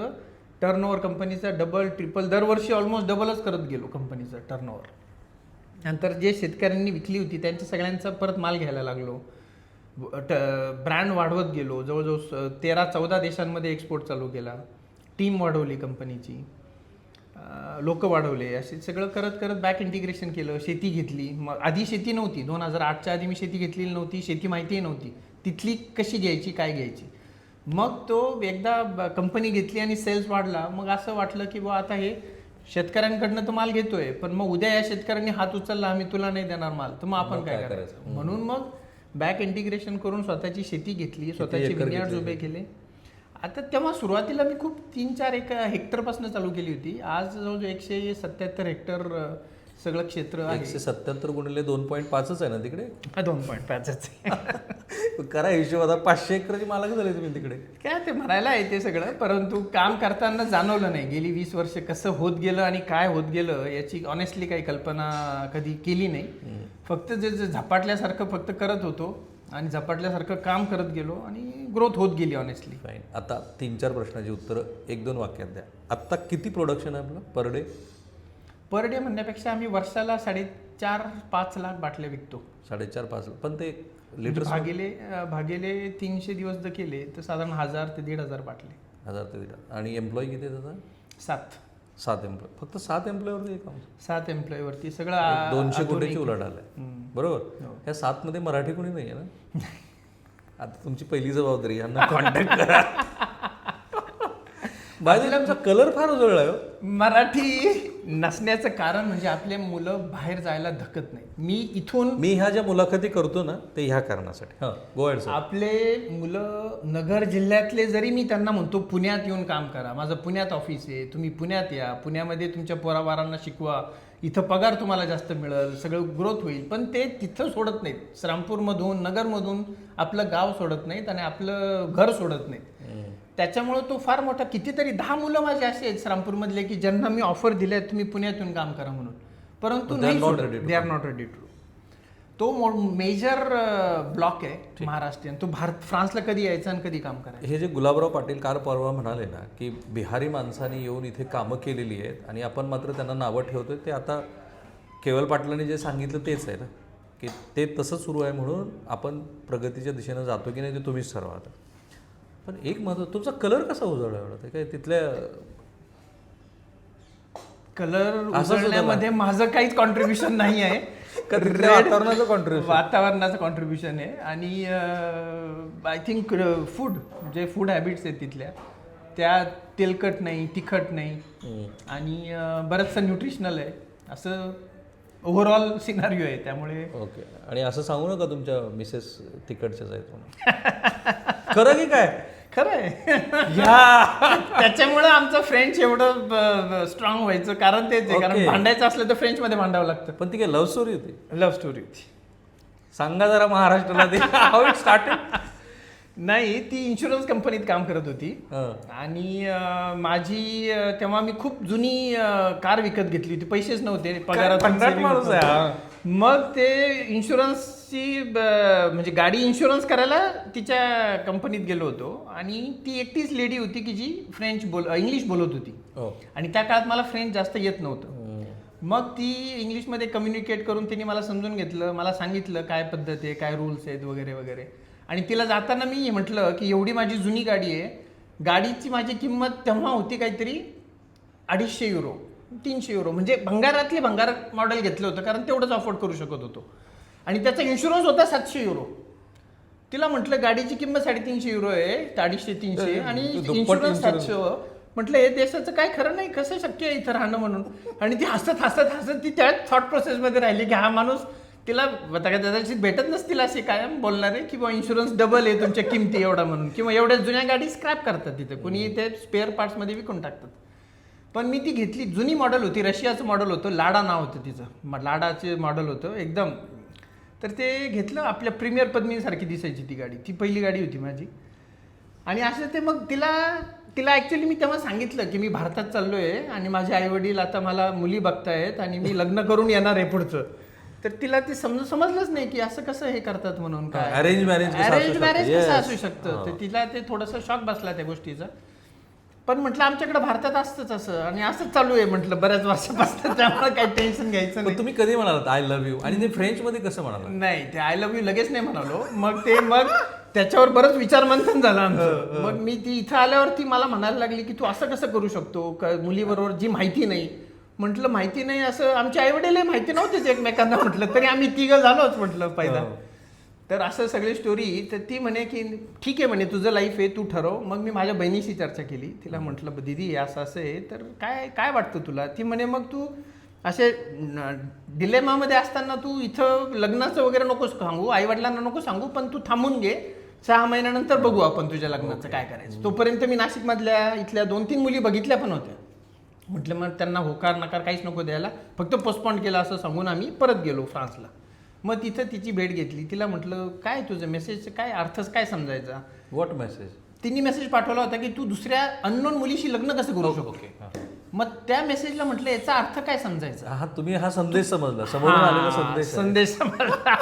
टर्नओव्हर कंपनीचा डबल ट्रिपल, दरवर्षी ऑलमोस्ट डबलच करत गेलो कंपनीचा टर्नओव्हर. नंतर जे शेतकऱ्यांनी विकली होती त्यांच्या सगळ्यांचा परत माल घ्यायला लागलो. ब्रँड वाढवत गेलो. जवळजवळ 13-14 देशांमध्ये एक्सपोर्ट चालू केला. टीम वाढवली कंपनीची, लोक वाढवले. असे सगळं करत करत बॅक इंटिग्रेशन केलं. शेती घेतली. मग आधी शेती नव्हती, 2008च्या आधी मी शेती घेतलेली नव्हती. शेती माहितीही नव्हती तिथली, कशी घ्यायची काय घ्यायची. मग तो एकदा कंपनी घेतली आणि सेल्स वाढला. मग असं वाटलं की बा आता हे शेतकऱ्यांकडनं तर माल घेतोय, पण मग उद्या या शेतकऱ्यांनी हात उचलला, आम्ही तुला नाही देणार माल, तर मग आपण काय करायचं. म्हणून मग बॅक इंटिग्रेशन करून स्वतःची शेती घेतली, स्वतःचे विनियार्ड्स उभे केले. आता तेव्हा सुरुवातीला मी खूप 3-4 हेक्टरपासून चालू केली होती. आज जवळजवळ 177 हेक्टर सगळं क्षेत्र आहे.
177 गुणिले 2.5 आहे ना तिकडे.
2.5
करा हिशोब. आता 500 एकरची मालक झाले तुम्ही तिकडे.
काय ते म्हणायला येते सगळं, परंतु काम करताना जाणवलं नाही. गेली 20 वर्ष कसं होत गेलं आणि काय होत गेलं याची ऑनेस्टली काही कल्पना कधी केली नाही. फक्त जे झपाटल्यासारखं फक्त करत होतो आणि झपाटल्यासारखं काम करत गेलो आणि ग्रोथ होत गेली ऑनेस्टली.
फाईन. आता 3-4 प्रश्नाची उत्तरं 1-2 वाक्यात द्या. आत्ता किती प्रोडक्शन आहे आपलं पर डे?
पर डे म्हणण्यापेक्षा आम्ही वर्षाला 4.5-5 लाख बाटल्या विकतो.
4.5-5 लाख. पण ते लिटर
भागेले 300 दिवस जर केले तर साधारण 1000 ते 1,500 बाटले.
1000 ते 1,500. आणि एम्प्लॉई किती आहे त्याचा?
7
एम्प्लॉई. फक्त 7 एम्प्लॉईवरती काम?
7 एम्प्लॉईवरती सगळं
200 कोटीची उलाढाल आहे. बरोबर. ह्या 7 मध्ये मराठी कोणी नाही आहे ना? आता तुमची पहिली जबाबदारी यांना कॉन्टॅक्ट करा. बाजूला आमचा कलर फार उजळला आहे.
मराठी नसण्याचं कारण म्हणजे आपले मुलं बाहेर जायला धकत नाही. मी
ह्या ज्या मुलाखती करतो ना ते ह्या कारणासाठी. Go ahead sir.
आपले मुलं नगर जिल्ह्यातले जरी मी त्यांना म्हणतो पुण्यात येऊन काम करा, माझं पुण्यात ऑफिस आहे, तुम्ही पुण्यात या, पुण्यामध्ये तुमच्या पोराबारांना शिकवा, इथं पगार तुम्हाला जास्त मिळेल, सगळं ग्रोथ होईल, पण ते तिथं सोडत नाहीत. श्रामपूरमधून नगरमधून आपलं गाव सोडत नाहीत आणि आपलं घर सोडत नाहीत. त्याच्यामुळे तो फार मोठा, कितीतरी 10 मुलं माझे असे आहेत श्रामपूरमधले की ज्यांना मी ऑफर दिल्या तुम्ही पुण्यातून काम करा म्हणून, परंतु नाही सोडत. They are not ready to. तो मेजर ब्लॉक आहे महाराष्ट्रीयन. तो फ्रान्सला कधी यायचं आणि कधी काम करायचं.
हे जे गुलाबराव पाटील कार परवा म्हणाले ना की बिहारी माणसांनी येऊन इथे कामं केलेली आहेत आणि आपण मात्र त्यांना नावं ठेवतोय, ते आता केवल पाटलांनी जे सांगितलं तेच आहे ना, की ते तसं सुरू आहे म्हणून आपण प्रगतीच्या दिशेनं जातो की नाही ते तुम्हीच ठरवा आता. पण एक महत्व, तुमचा कलर कसा उजळला एवढा? ते काय तिथल्या
कलर
असंच होतं
उजळण्यामध्ये माझं काहीच कॉन्ट्रीब्युशन नाही आहे.
वातावरणाचं कॉन्ट्रीब्युशन?
वातावरणाचं कॉन्ट्रीब्युशन आहे. आणि आय थिंक जे फूड हॅबिट्स आहेत तिथल्या, त्या तेलकट नाही, तिखट नाही, आणि बरंचसं न्यूट्रिशनल आहे, असं ओव्हरऑल सिनारिओ आहे. त्यामुळे
ओके. आणि असं सांगू नका तुमच्या मिसेस तिकडच्याच आहेत म्हणून. खरं की काय?
खरं आहे. त्याच्यामुळे आमचं फ्रेंच एवढं स्ट्रॉंग व्हायचं कारण तेच आहे. कारण भांडायचं असलं तर फ्रेंचमध्ये भांडावं लागतं.
पण ती काय लव्ह स्टोरी होती?
लव्ह स्टोरी होती.
सांगा जरा महाराष्ट्राला ते हाऊ इट स्टार्टेड.
नाही, ती इन्शुरन्स कंपनीत काम करत होती. आणि माझी तेव्हा मी खूप जुनी कार विकत घेतली होती. पैसेच नव्हते, पगारात. मग ते इन्शुरन्सची म्हणजे गाडी इन्शुरन्स करायला तिच्या कंपनीत गेलो होतो. आणि ती एकटीच लेडी होती की जी इंग्लिश बोलत होती. आणि त्या काळात मला फ्रेंच जास्त येत नव्हतं. मग ती इंग्लिशमध्ये कम्युनिकेट करून तिने मला समजून घेतलं, मला सांगितलं काय पद्धत आहे, काय रूल्स आहेत वगैरे वगैरे. आणि तिला जाताना मी म्हटलं की एवढी माझी जुनी गाडी आहे, गाडीची माझी किंमत तेव्हा होती काहीतरी 250 युरो, 300 युरो, म्हणजे भंगार मॉडेल घेतलं होतं कारण तेवढंच अफोर्ड करू शकत होतो. आणि त्याचा इन्शुरन्स होता 700 युरो. तिला म्हटलं गाडीची किंमत 350 युरो आहे, 250-300, आणि इन्शुरन्स 700. म्हटलं हे देशाचं काय खरं नाही, कसं शक्य आहे इथं राहणं म्हणून. आणि ती हसत ती त्या थॉट प्रोसेसमध्ये राहिली की हा माणूस, तिला कदाचित भेटत नसतील असे कायम बोलणारे की बा इन्शुरन्स डबल आहे तुमच्या किमती एवढा म्हणून, किंवा एवढ्या जुन्या गाडी स्क्रॅप करतात तिथे, कुणी ते स्पेअर पार्ट्समध्ये विकून टाकतात. पण मी ती घेतली, जुनी मॉडेल होती, रशियाचं मॉडेल होतं, लाडा नाव होतं तिचं, लाडाचे मॉडेल होतं एकदम. तर ते घेतलं, आपल्या प्रीमियर पद्मिनीसारखी दिसायची ती गाडी, ती पहिली गाडी होती माझी. आणि असं ते मग तिला ॲक्च्युली मी तेव्हा सांगितलं की मी भारतात चाललो आहे आणि माझे आईवडील आता मला मुली बघतायत आणि मी लग्न करून येणार आहे पुढचं. तर तिला ते समजलंच नाही की असं कसं हे करतात म्हणून. काय
अरेंज मॅरेज
कसं असू शकतं. तर तिला ते थोडंसं शॉक बसला त्या गोष्टीचा. पण म्हटलं आमच्याकडे भारतात असतंच असं, आणि असंच चालू आहे म्हटलं बऱ्याच वर्षापासून, त्यामुळे काही टेन्शन घ्यायचं नाही.
तुम्ही कधी म्हणालात आय लव्ह यू, आणि ते फ्रेंचमध्ये कसं म्हणाला?
नाही, ते आय लव्ह यू लगेच नाही म्हणालो. मग त्याच्यावर बरंच विचारमंथन झालं आमचं. मग मी ती इथं आल्यावरती मला म्हणायला लागली की तू असं कसं करू शकतो मुलीबरोबर जी माहिती नाही. म्हटलं माहिती नाही असं आमच्या आईवडील माहिती नव्हतीच एकमेकांना, म्हटलं तरी आम्ही तिघं झालोच म्हटलं पहिला. तर असं सगळी स्टोरी. तर ती म्हणे की ठीक आहे म्हणे, तुझं लाईफ आहे, तू ठरव. मग मी माझ्या बहिणीशी चर्चा केली, तिला म्हटलं दीदी असं आहे तर काय वाटतं तुला. ती म्हणे मग तू असे डिलेमामध्ये असताना तू इथं लग्नाचं वगैरे नको सांगू, आईवडिलांना नको सांगू, पण तू थांबून घे, 6 महिन्यानंतर बघू आपण तुझ्या लग्नाचं काय करायचं. तोपर्यंत मी नाशिकमधल्या इथल्या 2-3 मुली बघितल्या पण होत्या. म्हटलं मग त्यांना होकार नकार काहीच नको द्यायला, फक्त पोस्टपोन केला असं सांगून आम्ही परत गेलो फ्रान्सला. मग तिथं तिची भेट घेतली. तिला म्हटलं काय तुझं मेसेज काय, अर्थच काय समजायचा.
What message?
तिने मेसेज पाठवला होता की तू दुसऱ्या अननोन मुलीशी लग्न कसं करू शकतो. मग त्या मेसेजला म्हटलं याचा अर्थ काय समजायचा.
हा तुम्ही हा संदेश समजला, समोरून आलेला
संदेश समजला.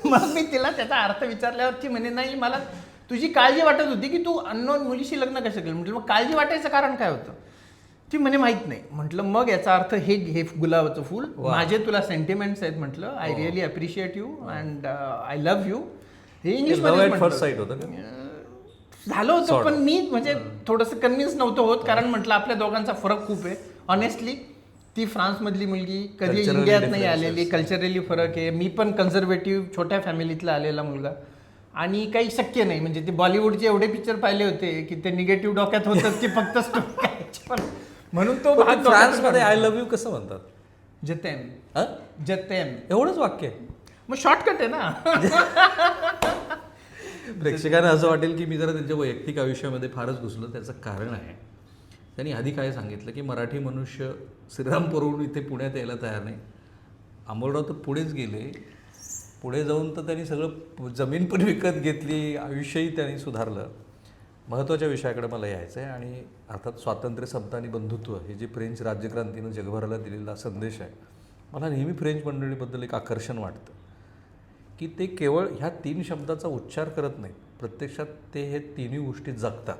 मग मी तिला त्याचा अर्थ विचारल्यावरती म्हणे नाही, मला तुझी काळजी वाटत होती की तू अननोन मुलीशी लग्न कसं केलं. म्हटलं मग काळजी वाटायचं कारण काय होतं. ती म्हणे माहित नाही. म्हटलं मग याचा अर्थ हे गुलाबाचं फुल, माझे तुला सेंटिमेंट्स आहेत म्हटलं, I really appreciate you and I love you. हे इंग्लिश झालं होतं. पण मी म्हणजे थोडंसं कन्व्हिन्स नव्हतं होत, कारण म्हटलं आपल्या दोघांचा फरक खूप आहे. ऑनेस्टली ती फ्रान्समधली मुलगी, कधी इंडियात नाही आलेली, कल्चरली फरक आहे. मी पण कन्झर्वेटिव्ह छोट्या फॅमिलीतला आलेला मुलगा, आणि काही शक्य नाही. म्हणजे ते बॉलिवूडचे एवढे पिक्चर पाहिले होते की ते निगेटिव्ह डोक्यात होतं की फक्त स्टोरी. म्हणून तो
फ्रान्समध्ये आय लव्ह यू कसं म्हणतात?
जतेम.
एवढंच वाक्य.
मग शॉर्टकट आहे ना.
प्रेक्षकांना असं वाटेल की मी जरा त्यांच्या वैयक्तिक आयुष्यामध्ये फारच घुसलो. त्याचं कारण आहे, त्यांनी आधी काय सांगितलं की मराठी मनुष्य श्रीरामपूरहून इथे पुण्यात यायला तयार नाही. अमोलराव तर पुढेच गेले, पुढे जाऊन तर त्यांनी सगळं जमीन पण विकत घेतली, आयुष्यही त्यांनी सुधारलं. महत्त्वाच्या विषयाकडे मला यायचं आहे, आणि अर्थात स्वातंत्र्य, समता आणि बंधुत्व हे जे फ्रेंच राज्यक्रांतीनं जगभराला दिलेला संदेश आहे. मला नेहमी फ्रेंच मंडळीबद्दल एक आकर्षण वाटतं की ते केवळ ह्या 3 शब्दाचा उच्चार करत नाहीत, प्रत्यक्षात ते हे 3ही गोष्टी जगतात.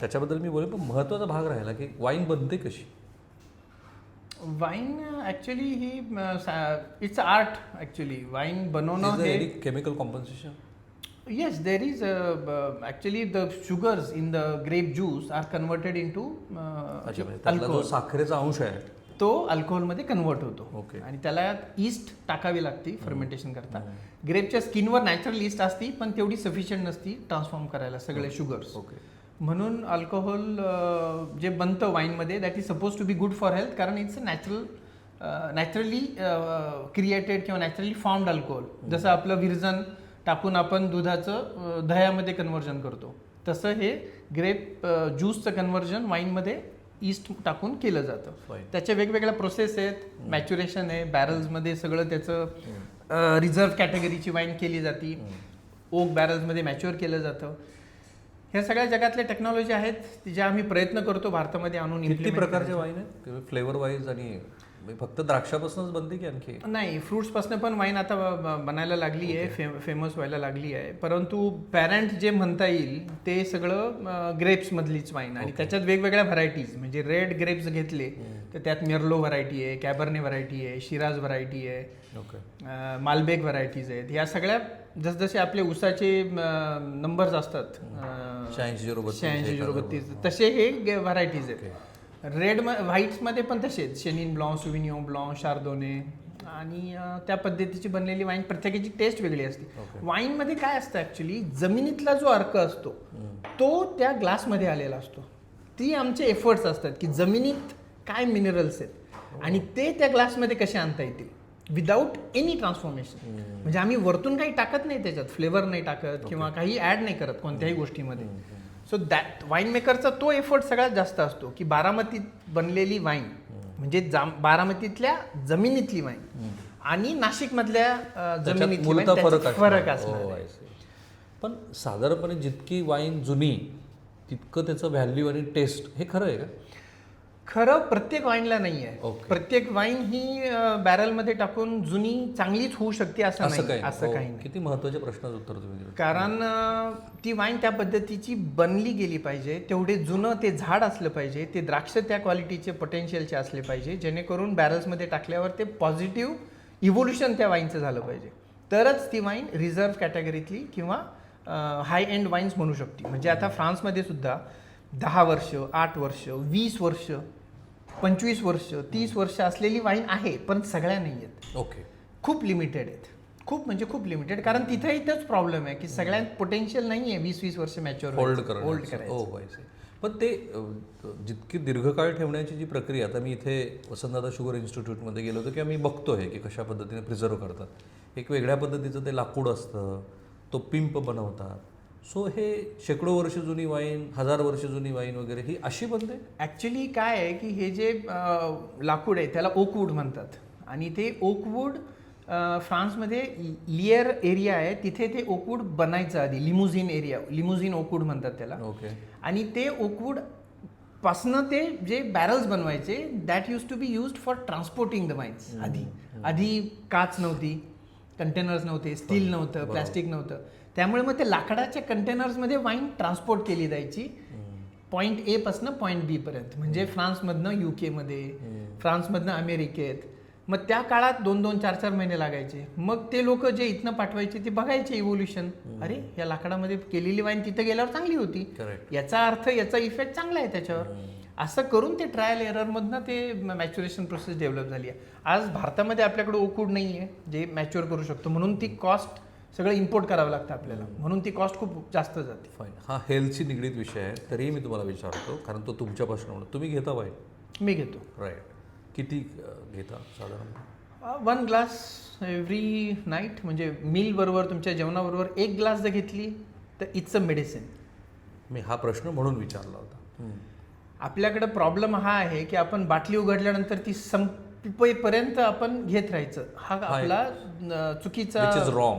त्याच्याबद्दल मी बोलेन. पण महत्त्वाचा भाग राहिला की वाईन बनते कशी.
Wine actually he it's art actually wine बनवणं हे
chemical compensation.
Yes, there is actually the sugars in the grape juice are converted into
त्यातला जो
alcohol.
साखरेचा अंश आहे
तो अल्कोहोलमध्ये कन्वर्ट होतो
ओके.
आणि त्याला ईस्ट टाकावी लागते फर्मेंटेशन करता. ग्रेपच्या स्किनवर नॅचरल ईस्ट असती पण तेवढी सफिशियंट नसती ट्रान्सफॉर्म करायला सगळे शुगर्स.
ओके.
म्हणून अल्कोहोल जे बनतं वाईनमध्ये that is suppose to be good for health कारण इट्स नॅचरली क्रिएटेड किंवा नॅचरली फॉर्म्ड अल्कोहोल. जसं आपलं विरजन टाकून आपण दुधाचं दह्यामध्ये कन्व्हर्जन करतो तसं हे ग्रेप ज्यूसचं कन्व्हर्जन वाईनमध्ये ईस्ट टाकून केलं जातं. त्याच्या वेगवेगळ्या प्रोसेस आहेत. मॅच्युरेशन आहे बॅरल्समध्ये सगळं त्याचं रिझर्व्ह कॅटेगरीची वाईन केली जाते. ओक बॅरल्समध्ये मॅच्युअर केलं जातं. ह्या सगळ्या जगातल्या टेक्नॉलॉजी आहेत ज्या आम्ही प्रयत्न करतो भारतामध्ये आणून
किती
implement
प्रकारचे वाईन आहेत फ्लेवर वाईज आणि फक्त द्राक्षापासूनच बनते की आणखी?
नाही फ्रुट्सपासून पण वाईन आता बनायला लागली आहे फेमस व्हायला लागली आहे. परंतु पॅरेंट जे म्हणता येईल ते सगळं ग्रेप्समधलीच वाईन आणि त्याच्यात वेगवेगळ्या व्हरायटीज म्हणजे रेड ग्रेप्स घेतले तर त्यात मेर्लो व्हरायटी आहे, कॅबर्ने व्हरायटी आहे, शिराज व्हरायटी आहे, मालबेक व्हरायटीज आहेत. ह्या सगळ्या जसजसे आपले उसाचे नंबर्स असतात 86-032 तसे हे व्हरायटीज आहेत. रेड व्हाईट्समध्ये पण तसेच शेनिन ब्लॉं, सुविनिओ ब्लॉं, शार्दोने आणि त्या पद्धतीची बनलेली वाईन प्रत्येकाची टेस्ट वेगळी असते. वाईनमध्ये काय असतं ॲक्च्युली जमिनीतला जो अर्क असतो तो त्या ग्लासमध्ये आलेला असतो. ती आमचे एफर्ट्स असतात की जमिनीत काय मिनरल्स आहेत आणि ते त्या ग्लासमध्ये कसे आणता येतील विदाऊट एनी ट्रान्सफॉर्मेशन. म्हणजे आम्ही वरतून काही टाकत नाही त्याच्यात फ्लेवर नाही टाकत किंवा काही ॲड नाही करत कोणत्याही गोष्टीमध्ये. सो दॅट वाईन मेकरचा तो एफर्ट सगळ्यात जास्त असतो की बारामतीत बनलेली वाईन म्हणजे बारामतीतल्या जमिनीतली वाईन आणि नाशिकमधल्या जमिनीतली फरक असणार.
पण साधारणपणे जितकी वाईन जुनी तितकं त्याचं व्हॅल्यू आणि टेस्ट हे खरं आहे का?
खरं प्रत्येक वाईनला नाही आहे. प्रत्येक वाईन ही बॅरलमध्ये टाकून जुनी चांगलीच होऊ शकते असं काही नाही.
किती महत्वाचे प्रश्नाचं उत्तर तुम्ही दिलं.
कारण ती वाईन त्या पद्धतीची बनली गेली पाहिजे, तेवढे जुनं ते झाड असलं पाहिजे, ते द्राक्ष त्या क्वालिटीचे पोटेन्शियलचे असले पाहिजे जेणेकरून बॅरल्समध्ये टाकल्यावर ते पॉझिटिव्ह इव्होल्युशन त्या वाईनचं झालं पाहिजे. तरच ती वाईन रिझर्व्ह कॅटेगरीतली किंवा हाय एंड वाईन्स म्हणू शकते. म्हणजे आता फ्रान्समध्ये सुद्धा 10 वर्ष, 8 वर्ष, 20 वर्ष, 25 वर्ष, 30 वर्ष असलेली वाईन आहे पण सगळ्या नाही आहेत.
ओके.
खूप लिमिटेड आहेत. खूप म्हणजे खूप लिमिटेड कारण तिथेही तोच प्रॉब्लेम आहे की सगळ्यात पोटेन्शियल नाही आहे 20-20 वर्ष मॅच्युअर
होल्ड करायचं. पण ते जितकी दीर्घकाळ ठेवण्याची जी प्रक्रिया आता मी इथे वसंतदादा शुगर इन्स्टिट्यूटमध्ये गेलो होतो किंवा मी बघतो आहे की कशा पद्धतीने प्रिझर्व करतात. एक वेगळ्या पद्धतीचं ते लाकूड असतं, तो पिंप बनवतात. सो हे शेकडो वर्ष जुनी वाईन, 1000 वर्ष जुनी वाईन वगैरे ही अशी बनते.
ॲक्च्युली काय आहे की हे जे लाकूड आहे त्याला ओकवूड म्हणतात आणि ते ओकवूड फ्रान्समध्ये लियर एरिया आहे तिथे ते ओकवूड बनायचं आधी लिमुझिन ओकवूड म्हणतात त्याला.
ओके.
आणि ते ओकवूड पासनं ते जे बॅरल्स बनवायचे that used to be used for transporting the wines. आधी काच नव्हती, कंटेनर्स नव्हते, स्टील नव्हतं, प्लॅस्टिक नव्हतं. त्यामुळे मग ते लाकडाच्या कंटेनर्समध्ये वाईन ट्रान्सपोर्ट केली जायची पॉईंट ए पासून पॉईंट बी पर्यंत. म्हणजे फ्रान्समधनं युकेमध्ये, फ्रान्समधनं अमेरिकेत. मग त्या काळात 2-2, 4-4 महिने लागायचे. मग ते लोक जे इथनं पाठवायचे ते बघायचे इव्होल्युशन. अरे या लाकडामध्ये केलेली वाईन तिथं गेल्यावर चांगली होती, याचा अर्थ याचा इफेक्ट चांगला आहे त्याच्यावर. असं करून ते ट्रायल एररमधनं ते मॅच्युरेशन प्रोसेस डेव्हलप झाली आहे. आज भारतामध्ये आपल्याकडे ओकवूड नाही आहे जे मॅच्युअर करू शकतो म्हणून ती कॉस्ट सगळं इम्पोर्ट करावं लागतं आपल्याला, म्हणून ती कॉस्ट खूप जास्त जाते.
फाईन. हा हेल्थशी निगडीत विषय आहे तरीही मी तुम्हाला विचारतो कारण तो तुमच्यापासून म्हणून तुम्ही घेता वाईन?
मी घेतो.
राईट. किती घेता साधारण?
1 ग्लास एव्हरी नाईट. म्हणजे मील बरोबर तुमच्या जेवणाबरोबर 1 ग्लास जर घेतली तर इट्स अ मेडिसिन.
मी हा प्रश्न म्हणून विचारला होता.
आपल्याकडे प्रॉब्लेम हा आहे की आपण बाटली उघडल्यानंतर ती संपेपर्यंत आपण घेत राहायचं. हा आपला चुकीचा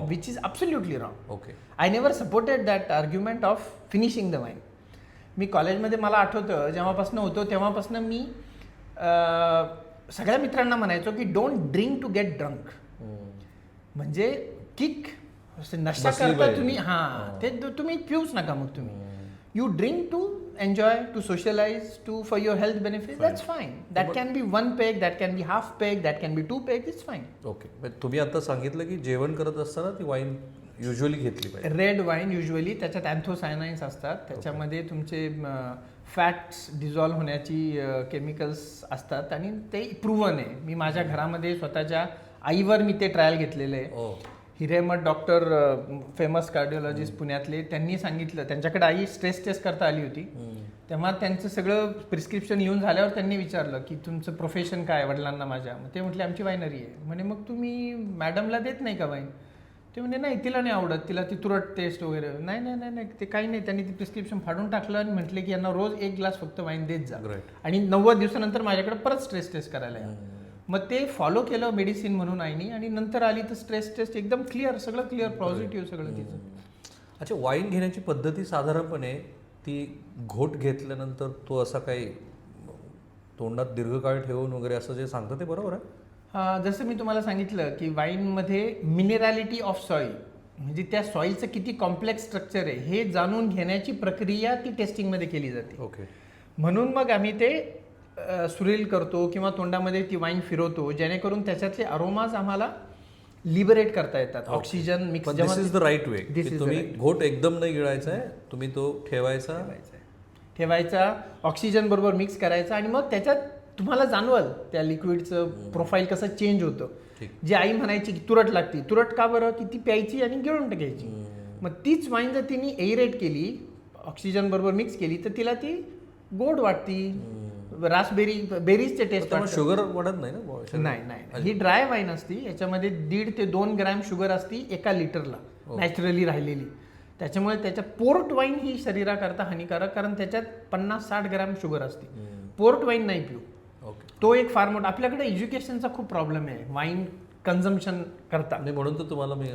which is absolutely wrong.
Okay.
I never supported that argument of finishing the wine. मी कॉलेजमध्ये मला आठवतं जेव्हापासून होतो तेव्हापासून मी सगळ्या मित्रांना म्हणायचो की don't drink to get drunk. म्हणजे किक नशा करता तुम्ही ते तुम्ही पिऊच नका. मग तुम्ही
You drink to enjoy, to socialize, for your health benefits, that's fine. That can be 1 peg, that can be half peg, that can be 2 peg, it's fine.
Okay, तुम्ही आता सांगितलं की जेवण करत असताना ती वाईन युजली घेतली पाहिजे.
रेड वाईन युजली त्याच्यात अँथोसायनाइन्स असतात, त्याच्यामध्ये तुमचे फॅट्स डिझॉल्व्ह होण्याची केमिकल्स असतात आणि ते प्रूव्हन आहे. मी माझ्या घरामध्ये स्वतःच्या आईवर मी ते ट्रायल घेतलेले आहे. हिरेमठ डॉक्टर फेमस कार्डिओलॉजिस्ट पुण्यातले, त्यांनी सांगितलं, त्यांच्याकडे आई स्ट्रेस टेस्ट करता आली होती, तेव्हा त्यांचं सगळं प्रिस्क्रिप्शन लिहून झाल्यावर त्यांनी विचारलं की तुमचं प्रोफेशन काय वडिलांना माझ्या. मग ते म्हटले आमची वाईनरी आहे. म्हणे मग तुम्ही मॅडमला देत नाही का वाईन? ते म्हणजे नाही, तिला नाही आवडत, तिला ती तुरट टेस्ट वगैरे. नाही नाही नाही नाही ते काही नाही. त्यांनी ती प्रिस्क्रिप्शन फाडून टाकलं आणि म्हटले की यांना रोज 1 ग्लास फक्त वाईन देत जा आणि 90 दिवसानंतर माझ्याकडे परत स्ट्रेस टेस्ट करायला या. मग ते फॉलो केलं मेडिसिन म्हणून आईनी आणि नंतर आली तर स्ट्रेस टेस्ट एकदम क्लिअर, सगळं क्लिअर, पॉझिटिव्ह सगळं तिचं.
अच्छा, वाईन घेण्याची पद्धती साधारणपणे ती घोट घेतल्यानंतर तो असा काही तोंडात दीर्घकाळ ठेवून वगैरे असं जे सांगतं ते बरोबर आहे?
जसं मी तुम्हाला सांगितलं की वाईनमध्ये मिनरॅलिटी ऑफ सॉईल, म्हणजे त्या सॉईलचं किती कॉम्प्लेक्स स्ट्रक्चर आहे हे जाणून घेण्याची प्रक्रिया ती टेस्टिंगमध्ये केली जाते.
ओके.
म्हणून मग आम्ही ते सुरील करतो किंवा तोंडामध्ये ती वाईन फिरवतो, जेणेकरून त्याच्यातले अरोमाज आम्हाला लिबरेट करता येतात. Oxygen mix.
This is the right way. तुम्ही घोट एकदम नाही गिळायचा आहे, तुम्ही तो
ठेवायचा ऑक्सिजन बरोबर मिक्स करायचा आणि मग त्याच्यात तुम्हाला जाणवल त्या लिक्विडचं प्रोफाईल कसं चेंज होतं. जी आई म्हणायची की तुरट लागते, तुरट का बरं? की ती प्यायची आणि गिळून टाकायची. मग तीच वाईन जर तिने एरेट केली, ऑक्सिजन बरोबर मिक्स केली, तर तिला ती गोड वाटती, रासबेरी बेरीजचे टेस्ट.
शुगर वाढत नाही ना?
नाही नाही, ही ड्राय वाईन असती, याच्यामध्ये 1.5 ते 2 ग्रॅम शुगर असती 1 लिटरला नॅचरली राहिलेली. त्याच्यामुळे त्याच्यात पोर्ट वाईन ही शरीराकरता हानिकारक, कारण त्याच्यात 50-60 ग्रॅम शुगर असते. पोर्ट वाईन नाही पिऊ. तो एक फार मोठा आपल्याकडे एज्युकेशनचा खूप प्रॉब्लेम आहे वाईन कन्झम्पशन करता.
म्हणून तर तुम्हाला मी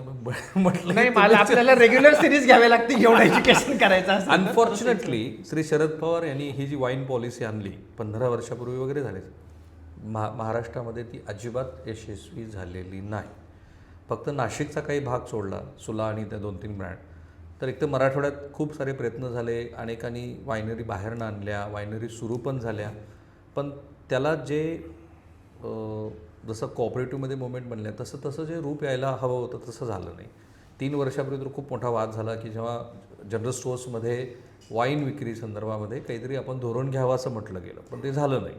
म्हटलं
नाही, मला आपल्याला रेग्युलर सिरीज घ्यावे लागते एवढं एज्युकेशन करायचं असतं.
अनफॉर्च्युनेटली श्री शरद पवार यांनी ही जी वाईन पॉलिसी आणली 15 वर्षापूर्वी वगैरे झाले, महाराष्ट्रामध्ये ती अजिबात यशस्वी झालेली नाही. फक्त नाशिकचा काही भाग सोडला, सुला आणि त्या 2-3 ब्रँड, तर एक तर मराठवाड्यात खूप सारे प्रयत्न झाले, अनेकांनी वायनरी बाहेरनं आणल्या, वायनरी सुरू पण झाल्या, पण त्याला जे जसं कॉपरेटिव्हमध्ये मुवमेंट बनल्या तसं जे रूप यायला हवं होतं तसं झालं नाही. 3 वर्षापूर्वी तर खूप मोठा वाद झाला की जेव्हा जनरल स्टोअर्समध्ये वाईन विक्री संदर्भामध्ये काहीतरी आपण धोरण घ्यावं असं म्हटलं गेलं, पण ते झालं नाही.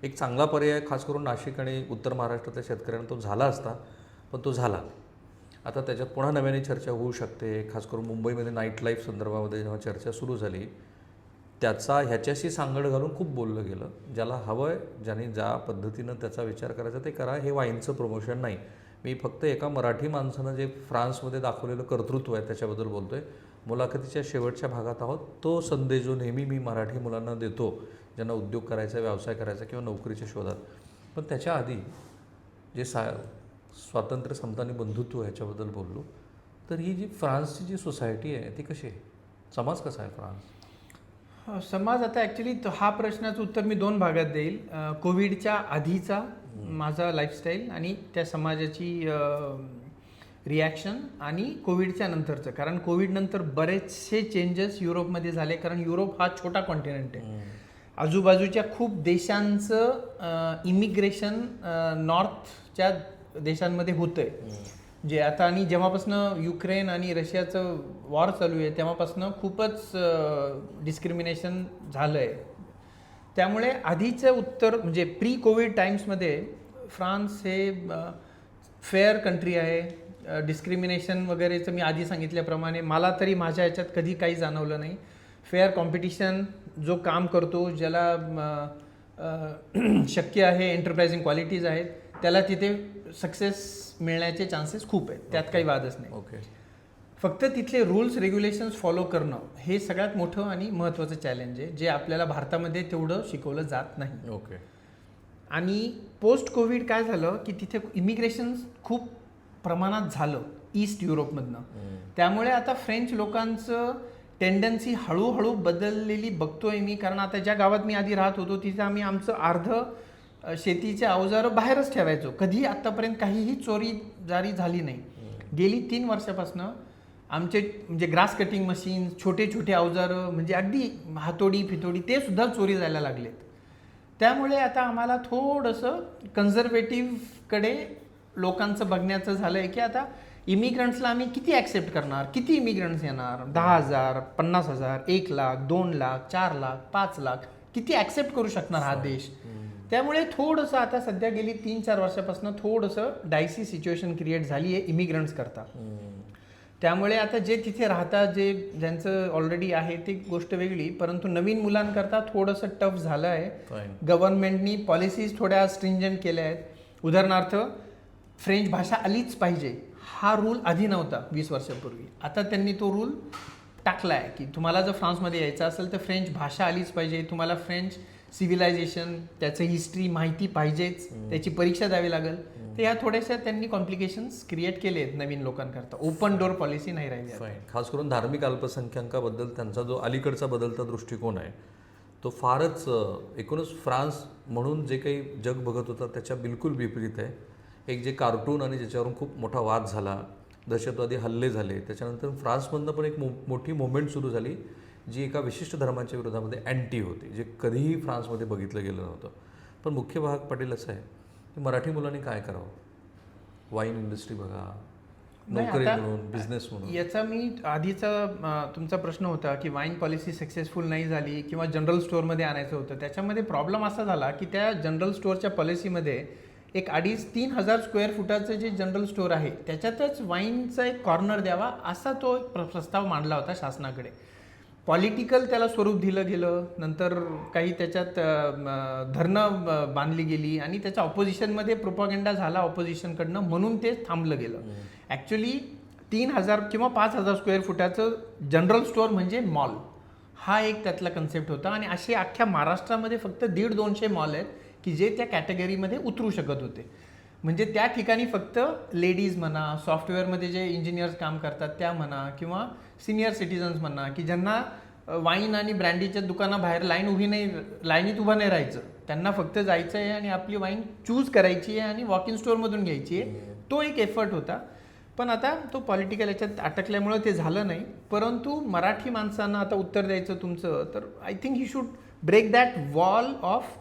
एक चांगला पर्याय खास करून नाशिक आणि उत्तर महाराष्ट्रातल्या शेतकऱ्यांना तो झाला असता, पण तो झाला. आता त्याच्यात पुन्हा नव्याने चर्चा होऊ शकते. खास करून मुंबईमध्ये नाईट लाईफ संदर्भामध्ये जेव्हा चर्चा सुरू झाली, त्याचा ह्याच्याशी सांगड घालून खूप बोललं गेलं. ज्याला हवं आहे, ज्याने ज्या पद्धतीनं त्याचा विचार करायचा ते करा, हे वाईनचं प्रमोशन नाही. मी फक्त एका मराठी माणसानं जे फ्रान्समध्ये दाखवलेलं कर्तृत्व आहे त्याच्याबद्दल बोलतो आहे. मुलाखतीच्या शेवटच्या भागात आहोत. तो संदेश जो नेहमी मी मराठी मुलांना देतो ज्यांना उद्योग करायचा, व्यवसाय करायचा किंवा नोकरीच्या शोधात, पण त्याच्या आधी जे स्वातंत्र्य, समता आणि बंधुत्व ह्याच्याबद्दल बोललो. तर ही जी फ्रान्सची जी सोसायटी आहे ती कशी आहे? समाज कसा आहे फ्रान्स?
समाज आता ॲक्च्युली हा प्रश्नाचं उत्तर मी 2 भागात देईल. कोविडच्या आधीचा माझा लाईफस्टाईल आणि त्या समाजाची रिॲक्शन, आणि कोविडच्या नंतरचं. कारण कोविडनंतर बरेचसे चेंजेस युरोपमध्ये झाले, कारण युरोप हा छोटा कॉन्टिनेंट आहे. आजूबाजूच्या खूप देशांचं इमिग्रेशन नॉर्थच्या देशांमध्ये होतं आहे, जे आता आणि जेव्हापासनं युक्रेन आणि रशियाचं वॉर चालू आहे तेव्हापासनं खूपच डिस्क्रिमिनेशन झालं आहे. त्यामुळे आधीचं उत्तर म्हणजे प्री कोविड टाईम्समध्ये फ्रान्स हे फेअर कंट्री आहे. डिस्क्रिमिनेशन वगैरेचं मी आधी सांगितल्याप्रमाणे मला तरी माझ्या ह्याच्यात कधी काही जाणवलं नाही. फेअर कॉम्पिटिशन, जो काम करतो, ज्याला शक्य आहे, एंटरप्राइझिंग क्वालिटीज आहेत, त्याला तिथे सक्सेस मिळण्याचे चान्सेस खूप आहेत, त्यात काही वादच नाही.
ओके.
फक्त तिथले रूल्स रेग्युलेशन्स फॉलो करणं हे सगळ्यात मोठं आणि महत्त्वाचं चॅलेंज आहे, जे आपल्याला भारतामध्ये तेवढं शिकवलं जात नाही.
ओके.
आणि पोस्ट कोविड काय झालं की तिथे इमिग्रेशन खूप प्रमाणात झालं ईस्ट युरोपमधनं. त्यामुळे आता फ्रेंच लोकांचं टेंडन्सी हळूहळू बदललेली बघतोय मी. कारण आता ज्या गावात मी आधी राहत होतो तिथे आम्ही आमचं शेतीचे अवजारं बाहेरच ठेवायचो. कधी आत्तापर्यंत काहीही चोरी जारी झाली नाही. गेली 3 वर्षापासून
आमचे म्हणजे ग्रास कटिंग मशीन, छोटे छोटे अवजारं म्हणजे अगदी हातोडी फितोडी ते सुद्धा चोरी जायला लागलेत. त्यामुळे आता आम्हाला थोडंसं कन्झर्वेटिव्हकडे लोकांचं बघण्याचं झालं आहे की आता इमिग्रंट्सला आम्ही किती ॲक्सेप्ट करणार, किती इमिग्रंट्स येणार, 10,000, 50,000, 1 लाख, 2 लाख, 4 लाख, 5 लाख, किती ॲक्सेप्ट करू शकणार हा देश. त्यामुळे थोडंसं आता सध्या गेली 3-4 वर्षापासून थोडंसं डायसी सिच्युएशन क्रिएट झाली आहे इमिग्रंट्स करता. त्यामुळे आता जे तिथे राहतात, ज्यांचं ऑलरेडी आहे ती गोष्ट वेगळी, परंतु नवीन मुलांकरता थोडंसं टफ झालं आहे. गव्हर्नमेंटनी पॉलिसीज थोड्या स्ट्रिंजंट केल्या आहेत. उदाहरणार्थ फ्रेंच भाषा आलीच पाहिजे हा रूल आधी नव्हता 20 वर्षापूर्वी. आता त्यांनी तो रूल टाकला आहे की तुम्हाला जर फ्रान्समध्ये यायचं असेल तर फ्रेंच भाषा आलीच पाहिजे, तुम्हाला फ्रेंच सिव्हिलायझेशन त्याचं हिस्ट्री माहिती पाहिजेच, त्याची परीक्षा द्यावी लागेल. तर या थोड्याशा त्यांनी कॉम्प्लिकेशन्स क्रिएट केले आहेत नवीन लोकांकरता. ओपन डोअर पॉलिसी नाही राहिली.
खास करून धार्मिक अल्पसंख्याकाबद्दल त्यांचा जो अलीकडचा बदलता दृष्टिकोन आहे तो फारच एकूणच फ्रान्स म्हणून जे काही जग बघत होता त्याच्या बिलकुल विपरीत आहे. एक जे कार्टून आणि ज्याच्यावरून खूप मोठा वाद झाला, दहशतवादी हल्ले झाले, त्याच्यानंतर फ्रान्समधनं पण एक मोठी मुवमेंट सुरू झाली जी एका विशिष्ट धर्माच्या विरोधामध्ये अँटी होती, जे कधीही फ्रान्समध्ये बघितलं गेलं नव्हतं. पण मुख्य भाग पाटील असं आहे की मराठी मुलांनी काय करावं. वाईन इंडस्ट्री बघा, नोकरी म्हणून, बिझनेस म्हणून.
याचा मी आधीचा तुमचा प्रश्न होता की वाईन पॉलिसी सक्सेसफुल नाही झाली किंवा जनरल स्टोअरमध्ये आणायचं होतं. त्याच्यामध्ये प्रॉब्लेम असा झाला की त्या जनरल स्टोअरच्या पॉलिसीमध्ये एक 2,500-3 हजार स्क्वेअर फुटाचं जे जनरल स्टोअर आहे त्याच्यातच वाईनचा एक कॉर्नर द्यावा असा तो प्रस्ताव मांडला होता शासनाकडे. पॉलिटिकल त्याला स्वरूप दिलं गेलं, नंतर काही त्याच्यात धरणं बांधली गेली आणि त्याच्या ऑपोजिशनमध्ये प्रोपागेंडा झाला ऑपोजिशनकडनं, म्हणून ते थांबलं गेलं. ॲक्च्युली 3,000 किंवा 5,000 स्क्वेअर फुटाचं जनरल स्टोअर म्हणजे मॉल, हा एक त्यातला कन्सेप्ट होता. आणि असे अख्ख्या महाराष्ट्रामध्ये फक्त 150-200 मॉल आहेत की जे त्या कॅटेगरीमध्ये उतरू शकत होते. म्हणजे त्या ठिकाणी फक्त लेडीज म्हणा, सॉफ्टवेअरमध्ये जे इंजिनियर्स काम करतात त्या म्हणा, किंवा सिनियर सिटीजन्स म्हणा की ज्यांना वाईन आणि ब्रँडीच्या दुकानाबाहेर लाईनीत उभं नाही राहायचं, त्यांना फक्त जायचं आहे आणि आपली वाईन चूज करायची आहे आणि वॉक इन स्टोअरमधून घ्यायची आहे. तो एक एफर्ट होता. पण आता तो पॉलिटिकल याच्यात अटकल्यामुळे ते झालं नाही. परंतु मराठी माणसांना आता उत्तर द्यायचं तुमचं, तर I think he should break that wall of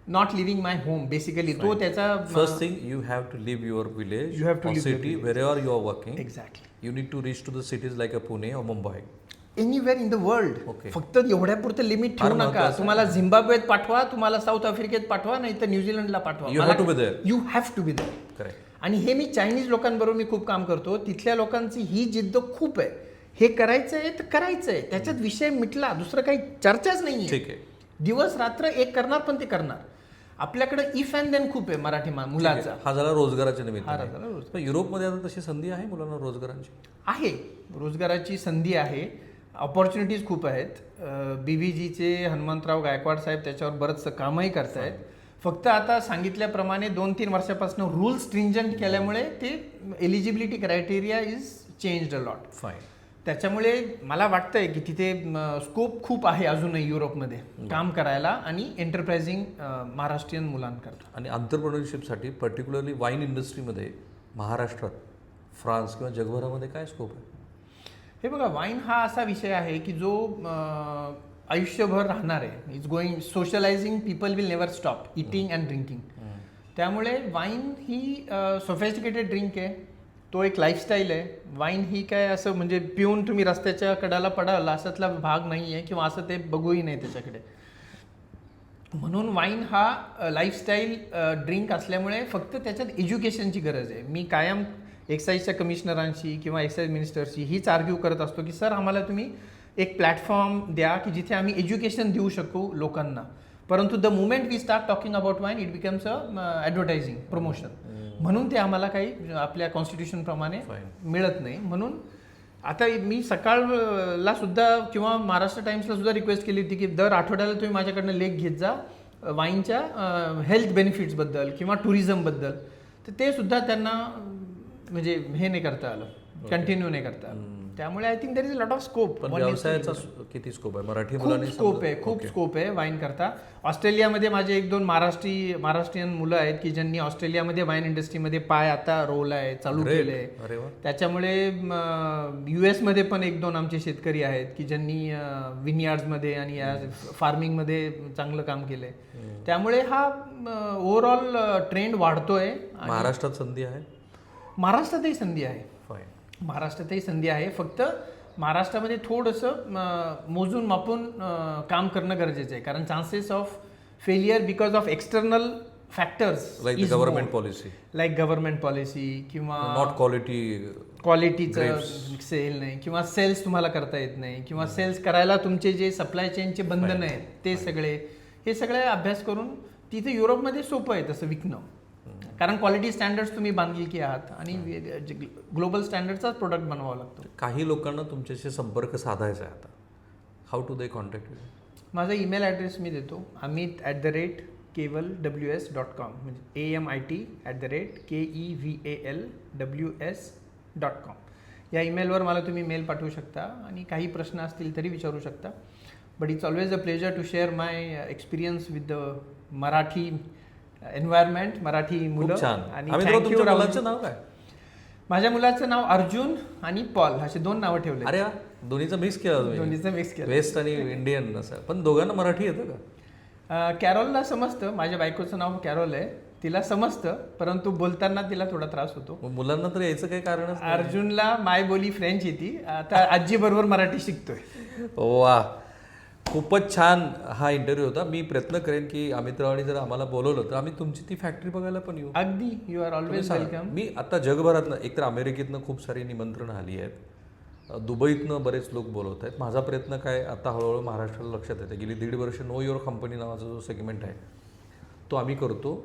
not living my home. Basically तो त्याचा
first thing, you have to leave your village,
You have to live
city, wherever you are working.
Exactly.
You need to reach to the cities like a Pune or Mumbai.
Anywhere in the world. फक्त एवढ्यापुरतं limit ठेवू नका. तुम्हाला झिम्बाब्वेत पाठवा, तुम्हाला south आफ्रिकेत पाठवा, नाही तर न्यूझीलंडला पाठवा.
You have to be there.
You have to be there.
Correct.
आणि हे मी चायनीज लोकांबरोबर मी खूप काम करतो. तिथल्या लोकांची ही जिद्द खूप आहे. हे करायचं आहे तर करायचं आहे, त्याच्यात विषय मिटला, दुसरं काही चर्चाच नाही
ठीक आहे.
दिवस रात्र एक करणार, पण ते करणार. आपल्याकडे इफ अँड देन खूप आहे मराठी मुलाचा.
हा झाला रोजगाराच्या निमित्ताने.
हा झाला रोजगार.
पण युरोपमध्ये आता तशी संधी आहे मुलांना रोजगारांची?
आहे, रोजगाराची संधी आहे, ऑपॉर्च्युनिटीज खूप आहेत. BVGचे हनुमंतराव गायकवाड साहेब त्याच्यावर बरंचसं कामही करतायत. फक्त आता सांगितल्याप्रमाणे 2-3 वर्षापासून रूल स्ट्रिंजंट केल्यामुळे ते eligibility criteria is changed a lot.
Fine.
त्याच्यामुळे मला वाटतंय की तिथे स्कोप खूप आहे अजूनही युरोपमध्ये काम करायला आणि एंटरप्राइझिंग महाराष्ट्रीयन मुलांकरता.
आणि एंटरप्रेन्योरशिपसाठी पर्टिक्युलरली वाईन इंडस्ट्रीमध्ये महाराष्ट्रात, फ्रान्स किंवा जगभरामध्ये काय स्कोप आहे?
हे बघा, वाईन हा असा विषय आहे की जो आयुष्यभर राहणार आहे. It's going, socialising people will never stop eating and drinking. त्यामुळे वाईन ही सोफिस्टिकेटेड ड्रिंक आहे, तो एक लाईफस्टाईल आहे. वाईन ही काय असं म्हणजे पिऊन तुम्ही रस्त्याच्या कडाला पडाल असातला भाग नाही आहे, किंवा असं ते बघूही नाही त्याच्याकडे. म्हणून वाईन हा लाईफस्टाईल ड्रिंक असल्यामुळे फक्त त्याच्यात एज्युकेशनची गरज आहे. मी कायम एक्साईजच्या कमिशनरांशी किंवा एक्साईज मिनिस्टरशी हीच आर्ग्यू करत असतो की सर, आम्हाला तुम्ही एक प्लॅटफॉर्म द्या की जिथे आम्ही एज्युकेशन देऊ शकू लोकांना. परंतु the moment we start talking about wine, it becomes a advertising, promotion. म्हणून ते आम्हाला काही आपल्या कॉन्स्टिट्यूशनप्रमाणे मिळत नाही. म्हणून आता मी सकाळला सुद्धा किंवा महाराष्ट्र टाइम्सला सुद्धा रिक्वेस्ट केली होती की दर आठवड्याला तुम्ही माझ्याकडनं लेख घेत जा वाईनच्या हेल्थ बेनिफिट्सबद्दल किंवा टुरिझमबद्दल. तर ते सुद्धा त्यांना म्हणजे हे नाही करता आलं, कंटिन्यू नाही करता आलं. त्यामुळे I think there is lot of scope.
पण व्यवसायाचा किती स्कोप आहे मराठी मुलांनी?
खूप स्कोप आहे वाईन करता. ऑस्ट्रेलियामध्ये माझे 1-2 महाराष्ट्रीयन मुलं आहेत की ज्यांनी ऑस्ट्रेलियामध्ये वाईन इंडस्ट्रीमध्ये पाय आता रोल आहे, चालू केले.
अरे वा.
त्याच्यामुळे US मध्ये पण 1-2 आमचे शेतकरी आहेत की ज्यांनी विनयार्ड्समध्ये आणि या फार्मिंगमध्ये चांगलं काम केलंय. त्यामुळे हा ओव्हरऑल ट्रेंड वाढतोय.
महाराष्ट्रात संधी आहे?
महाराष्ट्रातही संधी आहे.
फाईन.
महाराष्ट्रातही संधी आहे. फक्त महाराष्ट्रामध्ये थोडंसं मोजून मापून काम करणं गरजेचं आहे. कारण chances of failure because of external factors
like government policy,
like government policy किंवा
नॉट
क्वालिटीचं सेल नाही किंवा सेल्स तुम्हाला करता येत नाही किंवा सेल्स करायला तुमचे जे सप्लाय चेनचे बंधन आहेत ते सगळे, हे सगळे अभ्यास करून तिथे युरोपमध्ये सोपं आहे तसं विकणं. कारण क्वालिटी स्टँडर्ड्स तुम्ही बांधिलकी आहात आणि ग्लोबल स्टँडर्डचाच प्रोडक्ट बनवावा लागतो.
काही लोकांना तुमच्याशी संपर्क साधायचा आहे आता, how to they contact you?
माझा ईमेल ॲड्रेस मी देतो, amit@kevalws.com, म्हणजे amit@kevalws.com. या ईमेलवर मला तुम्ही मेल पाठवू शकता आणि काही प्रश्न असतील तरी विचारू शकता. But it's always a pleasure to share my experience with the Marathi environment, Marathi मुलं. आणि
तुमच्या मुलाचं नाव काय?
माझ्या मुलाचं नाव अर्जुन आणि पॉल असे 2 नावं ठेवले.
अरे दोन्हीचं मिक्स केलं?
दोन्हीचं मिक्स केलं,
वेस्ट आणि इंडियन असं. पण दोघांना मराठी येतं का?
कॅरोलला समजतं. माझ्या बायकोचं नाव कॅरोल आहे, तिला समजतं, परंतु बोलताना तिला थोडा त्रास होतो.
मुलांना तर यायचं काही कारण?
अर्जुनला मायबोली फ्रेंच येते, आता आजी बरोबर मराठी शिकतोय.
वा, खूपच छान हा इंटरव्ह्यू होता. मी प्रयत्न करेन की अमितरावांनी जर आम्हाला बोलवलं तर आम्ही तुमची ती फॅक्टरी बघायला पण येऊ.
अगदी, यू आर ऑलवेज वेलकम.
मी आता जगभरातनं, एकतर अमेरिकेतनं खूप सारी निमंत्रणं आली आहेत, दुबईतनं बरेच लोक बोलवत आहेत. माझा प्रयत्न काय, आता हळूहळू महाराष्ट्राला लक्षात येतं. गेली 1.5 वर्ष नो युअर कंपनी नावाचा जो सेगमेंट आहे तो आम्ही करतो.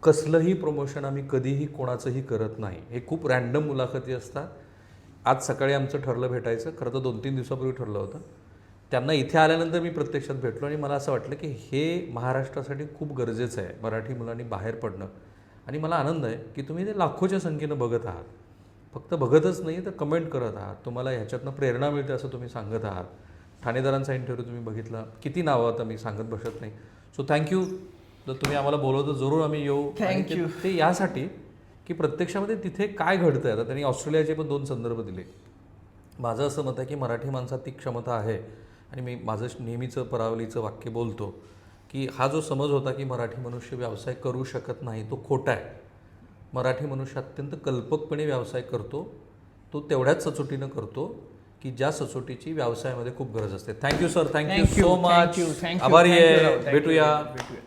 कसलंही प्रमोशन आम्ही कधीही कोणाचंही करत नाही. हे खूप रॅन्डम मुलाखती असतात. आज सकाळी आमचं ठरलं भेटायचं, खरं तर 2-3 दिवसापूर्वी ठरलं होतं. त्यांना इथे आल्यानंतर मी प्रत्यक्षात भेटलो आणि मला असं वाटलं की हे महाराष्ट्रासाठी खूप गरजेचं आहे, मराठी मुलांनी बाहेर पडणं. आणि मला आनंद आहे की तुम्ही ते लाखोच्या संख्येनं बघत आहात. फक्त बघतच नाही तर कमेंट करत आहात. तुम्हाला ह्याच्यातनं प्रेरणा मिळते असं तुम्ही सांगत आहात. ठाणेदारांचा इंटरव्ह्यू तुम्ही बघितला, किती नावं आता मी सांगत बसत नाही. So thank you. जर तुम्ही आम्हाला बोलवतं जरूर आम्ही येऊ.
थँक्यू.
ते यासाठी की प्रत्यक्षामध्ये तिथे काय घडतं आहे. आता त्यांनी ऑस्ट्रेलियाचे पण 2 संदर्भ दिले. माझं असं मत आहे की मराठी माणसात ती क्षमता आहे. आणि मी माझं नेहमीचं परावलीचं वाक्य बोलतो की हा जो समज होता की मराठी मनुष्य व्यवसाय करू शकत नाही तो खोटा आहे. मराठी मनुष्य अत्यंत कल्पकपणे व्यवसाय करतो. तो तेवढ्याच सचोटीनं करतो की ज्या सचोटीची व्यवसायामध्ये खूप गरज असते. Thank you sir, thank you so much. आभारी आहे. भेटूया.